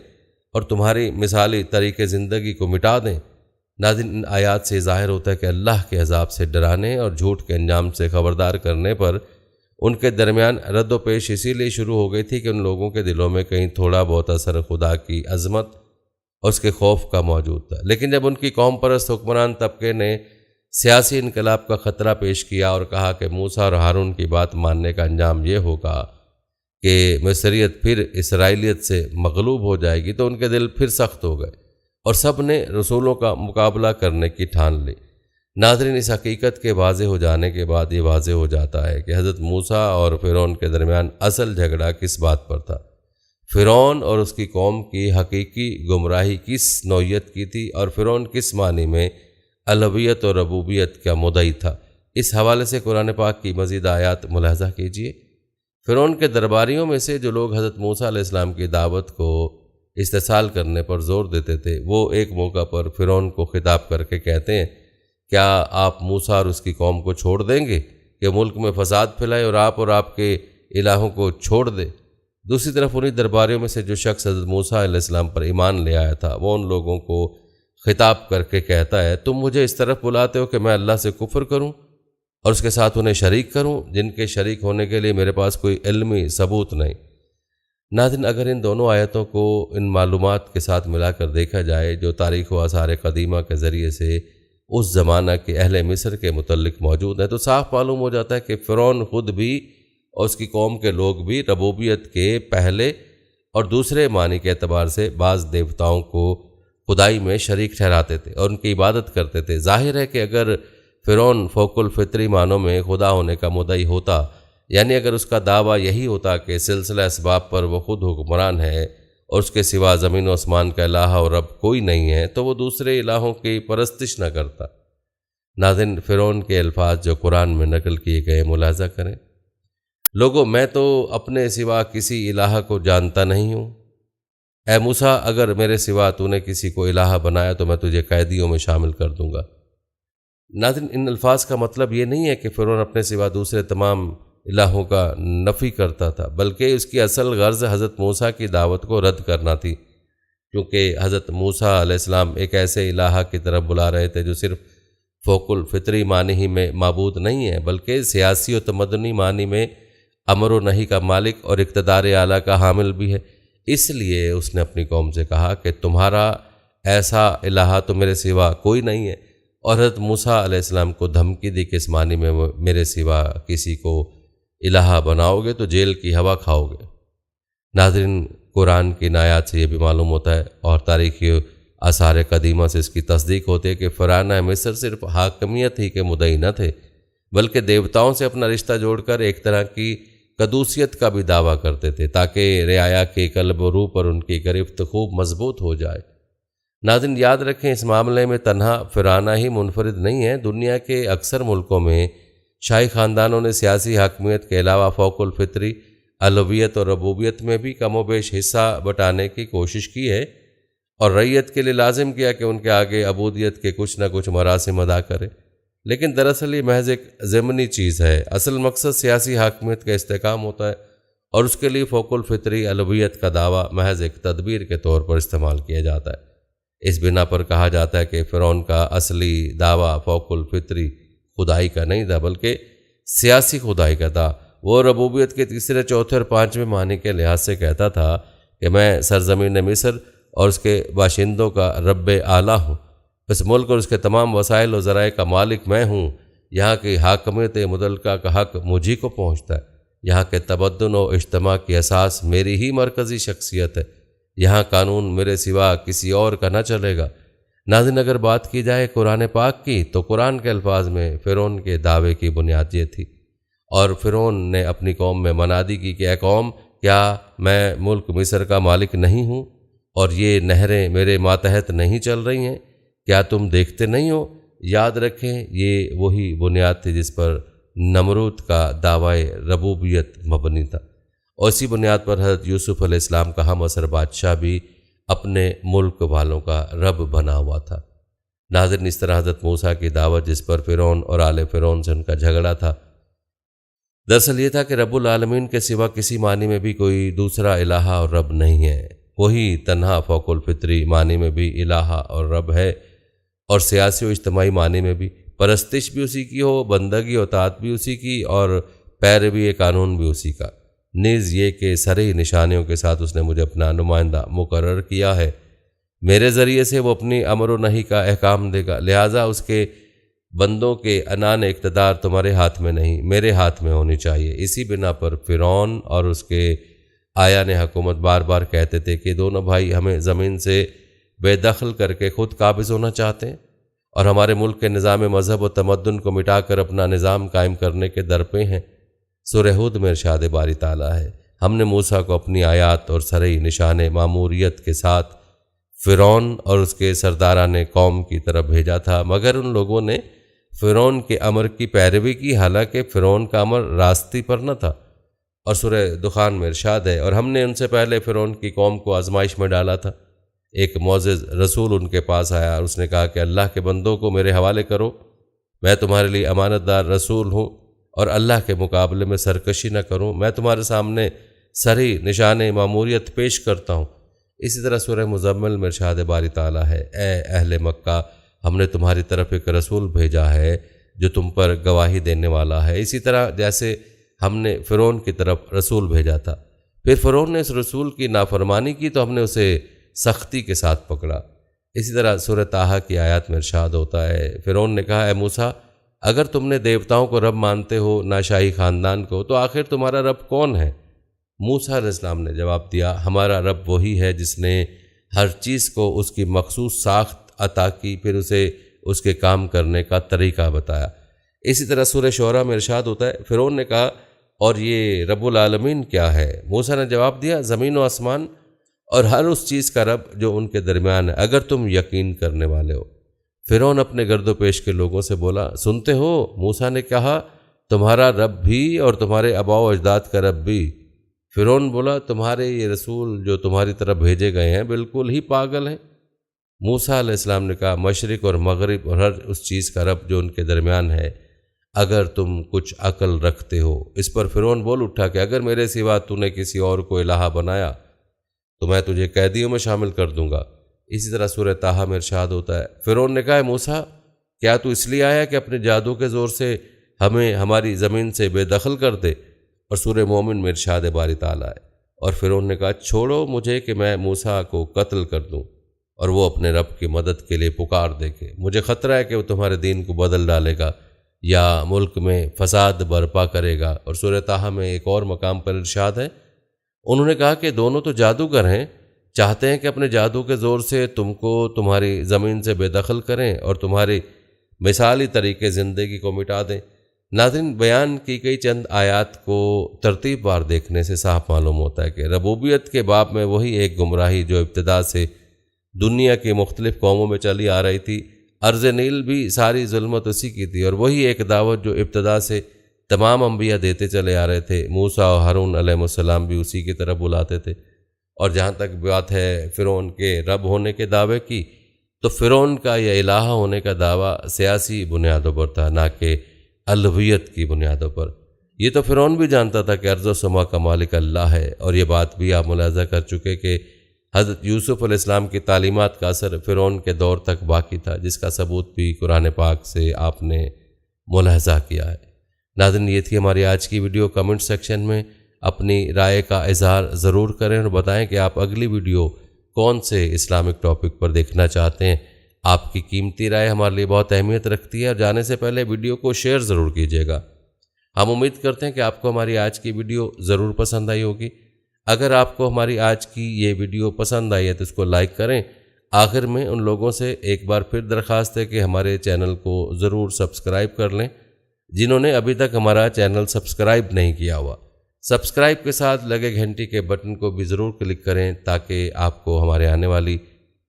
اور تمہاری مثالی طریقے زندگی کو مٹا دیں۔ ناظرین ان آیات سے ظاہر ہوتا ہے کہ اللہ کے عذاب سے ڈرانے اور جھوٹ کے انجام سے خبردار کرنے پر ان کے درمیان رد و پیش اسی لیے شروع ہو گئی تھی کہ ان لوگوں کے دلوں میں کہیں تھوڑا بہت اثر خدا کی عظمت اور اس کے خوف کا موجود تھا۔ لیکن جب ان کی قوم پرست حکمران طبقے نے سیاسی انقلاب کا خطرہ پیش کیا اور کہا کہ موسیٰ اور ہارون کی بات ماننے کا انجام یہ ہوگا کہ مصریت پھر اسرائیلیت سے مغلوب ہو جائے گی، تو ان کے دل پھر سخت ہو گئے اور سب نے رسولوں کا مقابلہ کرنے کی ٹھان لی۔ ناظرین اس حقیقت کے واضح ہو جانے کے بعد یہ واضح ہو جاتا ہے کہ حضرت موسیٰ اور فرعون کے درمیان اصل جھگڑا کس بات پر تھا۔ فرعون اور اس کی قوم کی حقیقی گمراہی کس نوعیت کی تھی اور فرعون کس معنی میں الوہیت اور ربوبیت کا مدعی تھا۔ اس حوالے سے قرآن پاک کی مزید آیات ملاحظہ کیجیے۔ فرعون کے درباریوں میں سے جو لوگ حضرت موسیٰ علیہ السلام کی دعوت کو استحصال کرنے پر زور دیتے تھے، وہ ایک موقع پر فرعون کو خطاب کر کے کہتے ہیں، کیا آپ موسیٰ اور اس کی قوم کو چھوڑ دیں گے کہ ملک میں فساد پھیلائے اور آپ کے الہوں کو چھوڑ دے؟ دوسری طرف انہی درباریوں میں سے جو شخص حضرت موسیٰ علیہ السلام پر ایمان لے آیا تھا، وہ ان لوگوں کو خطاب کر کے کہتا ہے، تم مجھے اس طرف بلاتے ہو کہ میں اللہ سے کفر کروں اور اس کے ساتھ انہیں شریک کروں جن کے شریک ہونے کے لیے میرے پاس کوئی علمی ثبوت نہیں۔ ناظرین اگر ان دونوں آیتوں کو ان معلومات کے ساتھ ملا کر دیکھا جائے جو تاریخ و آثار قدیمہ کے ذریعے سے اس زمانہ کے اہل مصر کے متعلق موجود ہے، تو صاف معلوم ہو جاتا ہے کہ فرعون خود بھی اور اس کی قوم کے لوگ بھی ربوبیت کے پہلے اور دوسرے معنی کے اعتبار سے بعض دیوتاؤں کو خدائی میں شریک ٹھہراتے تھے اور ان کی عبادت کرتے تھے۔ ظاہر ہے کہ اگر فرعون فوق الفطری معنوں میں خدا ہونے کا مدعی ہوتا، یعنی اگر اس کا دعویٰ یہی ہوتا کہ سلسلہ اسباب پر وہ خود حکمران ہے اور اس کے سوا زمین و آسمان کا الہ اور رب کوئی نہیں ہے، تو وہ دوسرے الہوں کی پرستش نہ کرتا۔ ناظرین فرعون کے الفاظ جو قرآن میں نقل کیے گئے ملاحظہ کریں، لوگوں میں تو اپنے سوا کسی الہ کو جانتا نہیں ہوں، اے موسیٰ اگر میرے سوا تو نے کسی کو الہ بنایا تو میں تجھے قیدیوں میں شامل کر دوں گا۔ ناظرین ان الفاظ کا مطلب یہ نہیں ہے کہ فرعون اپنے سوا دوسرے تمام الہوں کا نفی کرتا تھا، بلکہ اس کی اصل غرض حضرت موسیٰ کی دعوت کو رد کرنا تھی، کیونکہ حضرت موسیٰ علیہ السلام ایک ایسے الہ کی طرف بلا رہے تھے جو صرف فوق الفطری معنی ہی میں معبود نہیں ہے، بلکہ سیاسی و تمدنی معنی میں امر و نہی کا مالک اور اقتدار اعلیٰ کا حامل بھی ہے۔ اس لیے اس نے اپنی قوم سے کہا کہ تمہارا ایسا الہ تو میرے سوا کوئی نہیں ہے، اور حضرت موسیٰ علیہ السلام کو دھمکی دی کہ اس معنی میں میرے سوا کسی کو الہ بناؤ گے تو جیل کی ہوا کھاؤ گے۔ ناظرین قرآن کی آیات سے یہ بھی معلوم ہوتا ہے اور تاریخی آثار قدیمہ سے اس کی تصدیق ہوتی ہے کہ فراعنہ مصر صرف حاکمیت ہی کے مدعی نہ تھے، بلکہ دیوتاؤں سے اپنا رشتہ جوڑ کر ایک طرح کی قدوسیت کا بھی دعویٰ کرتے تھے تاکہ رعایا کے قلب و روح پر ان کی گرفت خوب مضبوط ہو جائے۔ ناظرین یاد رکھیں اس معاملے میں تنہا فراعنہ ہی منفرد نہیں ہے، دنیا کے اکثر ملکوں میں شاہی خاندانوں نے سیاسی حاکمیت کے علاوہ فوق الفطری الوہیت اور ربوبیت میں بھی کم و بیش حصہ بٹانے کی کوشش کی ہے اور رعیت کے لیے لازم کیا کہ ان کے آگے عبودیت کے کچھ نہ کچھ مراسم ادا کرے، لیکن دراصل یہ محض ایک ضمنی چیز ہے۔ اصل مقصد سیاسی حاکمیت کا استحکام ہوتا ہے اور اس کے لیے فوق الفطری الوہیت کا دعویٰ محض ایک تدبیر کے طور پر استعمال کیا جاتا ہے۔ اس بنا پر کہا جاتا ہے کہ فرعون کا اصلی دعویٰ فوق الفطری خدائی کا نہیں تھا بلکہ سیاسی خدائی کا تھا۔ وہ ربوبیت کے تیسرے، چوتھے اور پانچویں معنی کے لحاظ سے کہتا تھا کہ میں سرزمین مصر اور اس کے باشندوں کا رب اعلیٰ ہوں، اس ملک اور اس کے تمام وسائل و ذرائع کا مالک میں ہوں، یہاں کی حاکمیت متعلقہ کا حق مجھی کو پہنچتا ہے، یہاں کے تمدن و اجتماع کی اساس میری ہی مرکزی شخصیت ہے، یہاں قانون میرے سوا کسی اور کا نہ چلے گا۔ ناظرین، اگر بات کی جائے قرآن پاک کی تو قرآن کے الفاظ میں فرعون کے دعوے کی بنیاد یہ تھی، اور فرعون نے اپنی قوم میں منادی کی کہ اے قوم، کیا میں ملک مصر کا مالک نہیں ہوں اور یہ نہریں میرے ماتحت نہیں چل رہی ہیں؟ کیا تم دیکھتے نہیں ہو؟ یاد رکھیں یہ وہی بنیاد تھی جس پر نمرود کا دعوی ربوبیت مبنی تھا، اور اسی بنیاد پر حضرت یوسف علیہ السلام کا ہم عصر بادشاہ بھی اپنے ملک والوں کا رب بنا ہوا تھا۔ ناظرین، اس طرح حضرت موسیٰ کی دعوت جس پر فرعون اور آل فرعون سے ان کا جھگڑا تھا، دراصل یہ تھا کہ رب العالمین کے سوا کسی معنی میں بھی کوئی دوسرا الہ اور رب نہیں ہے، وہی تنہا فوق الفطری معنی میں بھی الہ اور رب ہے، اور سیاسی و اجتماعی معنی میں بھی پرستش بھی اسی کی ہو، بندگی و اطاعت بھی اسی کی، اور پیروی قانون بھی اسی کا، نیز یہ کہ صریح نشانیوں کے ساتھ اس نے مجھے اپنا نمائندہ مقرر کیا ہے، میرے ذریعے سے وہ اپنی امر و نہی کا احکام دے گا، لہٰذا اس کے بندوں کے عنان اقتدار تمہارے ہاتھ میں نہیں، میرے ہاتھ میں ہونی چاہیے۔ اسی بنا پر فرعون اور اس کے آیان حکومت بار بار کہتے تھے کہ دونوں بھائی ہمیں زمین سے بے دخل کر کے خود قابض ہونا چاہتے ہیں اور ہمارے ملک کے نظام مذہب و تمدن کو مٹا کر اپنا نظام قائم کرنے کے درپے ہیں۔ سورہ ہود میں ارشاد باری تعالیٰ ہے، ہم نے موسیٰ کو اپنی آیات اور صریح نشان ماموریت کے ساتھ فرعون اور اس کے سرداران قوم کی طرف بھیجا تھا، مگر ان لوگوں نے فرعون کے امر کی پیروی کی، حالانکہ فرعون کا امر راستی پر نہ تھا۔ اور سورہ دخان میں ارشاد ہے، اور ہم نے ان سے پہلے فرعون کی قوم کو آزمائش میں ڈالا تھا، ایک معزز رسول ان کے پاس آیا اور اس نے کہا کہ اللہ کے بندوں کو میرے حوالے کرو، میں تمہارے لیے امانت دار رسول ہوں اور اللہ کے مقابلے میں سرکشی نہ کروں، میں تمہارے سامنے صریح نشان ماموریت پیش کرتا ہوں۔ اسی طرح سورہ مزمل میں ارشاد باری تعالیٰ ہے، اے اہل مکہ، ہم نے تمہاری طرف ایک رسول بھیجا ہے جو تم پر گواہی دینے والا ہے، اسی طرح جیسے ہم نے فرعون کی طرف رسول بھیجا تھا۔ پھر فرعون نے اس رسول کی نافرمانی کی تو ہم نے اسے سختی کے ساتھ پکڑا۔ اسی طرح سورہ طٰہٰ کی آیات میں ارشاد ہوتا ہے، فرعون نے کہا، اے موسیٰ، اگر تم نے دیوتاؤں کو رب مانتے ہو، نہ شاہی خاندان کو، تو آخر تمہارا رب کون ہے؟ موسیٰ علیہ السلام نے جواب دیا، ہمارا رب وہی ہے جس نے ہر چیز کو اس کی مخصوص ساخت عطا کی، پھر اسے اس کے کام کرنے کا طریقہ بتایا۔ اسی طرح سورہ شعراء میں ارشاد ہوتا ہے، فرعون نے کہا، اور یہ رب العالمین کیا ہے؟ موسیٰ نے جواب دیا، زمین و آسمان اور ہر اس چیز کا رب جو ان کے درمیان ہے، اگر تم یقین کرنے والے ہو۔ فرعون اپنے گرد و پیش کے لوگوں سے بولا، سنتے ہو؟ موسیٰ نے کہا، تمہارا رب بھی اور تمہارے آباء و اجداد کا رب بھی۔ فرعون بولا، تمہارے یہ رسول جو تمہاری طرف بھیجے گئے ہیں بالکل ہی پاگل ہیں۔ موسیٰ علیہ السلام نے کہا، مشرق اور مغرب اور ہر اس چیز کا رب جو ان کے درمیان ہے، اگر تم کچھ عقل رکھتے ہو۔ اس پر فرعون بول اٹھا کہ اگر میرے سوا تو نے کسی اور کو الہ بنایا تو میں تجھے قیدیوں میں شامل کر دوں گا۔ اسی طرح سورہ طٰہٰ میں ارشاد ہوتا ہے، فرعون نے کہا، اے موسیٰ، کیا تو اس لیے آیا کہ اپنے جادو کے زور سے ہمیں ہماری زمین سے بے دخل کر دے؟ اور سورہ مومن میں ارشاد باری تعالیٰ ہے، اور فرعون نے کہا، چھوڑو مجھے کہ میں موسیٰ کو قتل کر دوں اور وہ اپنے رب کی مدد کے لیے پکار دیکھے، مجھے خطرہ ہے کہ وہ تمہارے دین کو بدل ڈالے گا یا ملک میں فساد برپا کرے گا۔ اور سورہ طٰہٰ میں ایک اور مقام پر ارشاد ہے، انہوں نے کہا کہ دونوں تو جادوگر ہیں، چاہتے ہیں کہ اپنے جادو کے زور سے تم کو تمہاری زمین سے بے دخل کریں اور تمہاری مثالی طریقے زندگی کو مٹا دیں۔ ناظرین، بیان کی گئی چند آیات کو ترتیب وار دیکھنے سے صاف معلوم ہوتا ہے کہ ربوبیت کے باب میں وہی ایک گمراہی جو ابتدا سے دنیا کی مختلف قوموں میں چلی آ رہی تھی، ارض نیل بھی ساری ظلمت اسی کی تھی، اور وہی ایک دعوت جو ابتدا سے تمام انبیاء دیتے چلے آ رہے تھے، موسیٰ اور ہارون علیہ السلام بھی اسی کی طرف بلاتے تھے۔ اور جہاں تک بات ہے فرعون کے رب ہونے کے دعوے کی، تو فرعون کا یہ الہ ہونے کا دعویٰ سیاسی بنیادوں پر تھا، نہ کہ الوہیت کی بنیادوں پر۔ یہ تو فرعون بھی جانتا تھا کہ ارض و سما کا مالک اللہ ہے، اور یہ بات بھی آپ ملاحظہ کر چکے کہ حضرت یوسف علیہ السلام کی تعلیمات کا اثر فرعون کے دور تک باقی تھا، جس کا ثبوت بھی قرآن پاک سے آپ نے ملاحظہ کیا ہے۔ ناظرین، یہ تھی ہماری آج کی ویڈیو۔ کمنٹ سیکشن میں اپنی رائے کا اظہار ضرور کریں اور بتائیں کہ آپ اگلی ویڈیو کون سے اسلامک ٹاپک پر دیکھنا چاہتے ہیں۔ آپ کی قیمتی رائے ہمارے لیے بہت اہمیت رکھتی ہے، اور جانے سے پہلے ویڈیو کو شیئر ضرور کیجیے گا۔ ہم امید کرتے ہیں کہ آپ کو ہماری آج کی ویڈیو ضرور پسند آئی ہوگی۔ اگر آپ کو ہماری آج کی یہ ویڈیو پسند آئی ہے تو اس کو لائک کریں۔ آخر میں ان لوگوں سے ایک بار پھر درخواست ہے کہ ہمارے چینل کو ضرور سبسکرائب کر لیں جنہوں نے ابھی تک ہمارا چینل سبسکرائب نہیں کیا ہوا۔ سبسکرائب کے ساتھ لگے گھنٹی کے بٹن کو بھی ضرور کلک کریں تاکہ آپ کو ہمارے آنے والی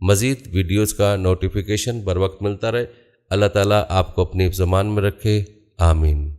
مزید ویڈیوز کا نوٹیفیکیشن بر وقت ملتا رہے۔ اللہ تعالیٰ آپ کو اپنی حفظ امان میں رکھے، آمین۔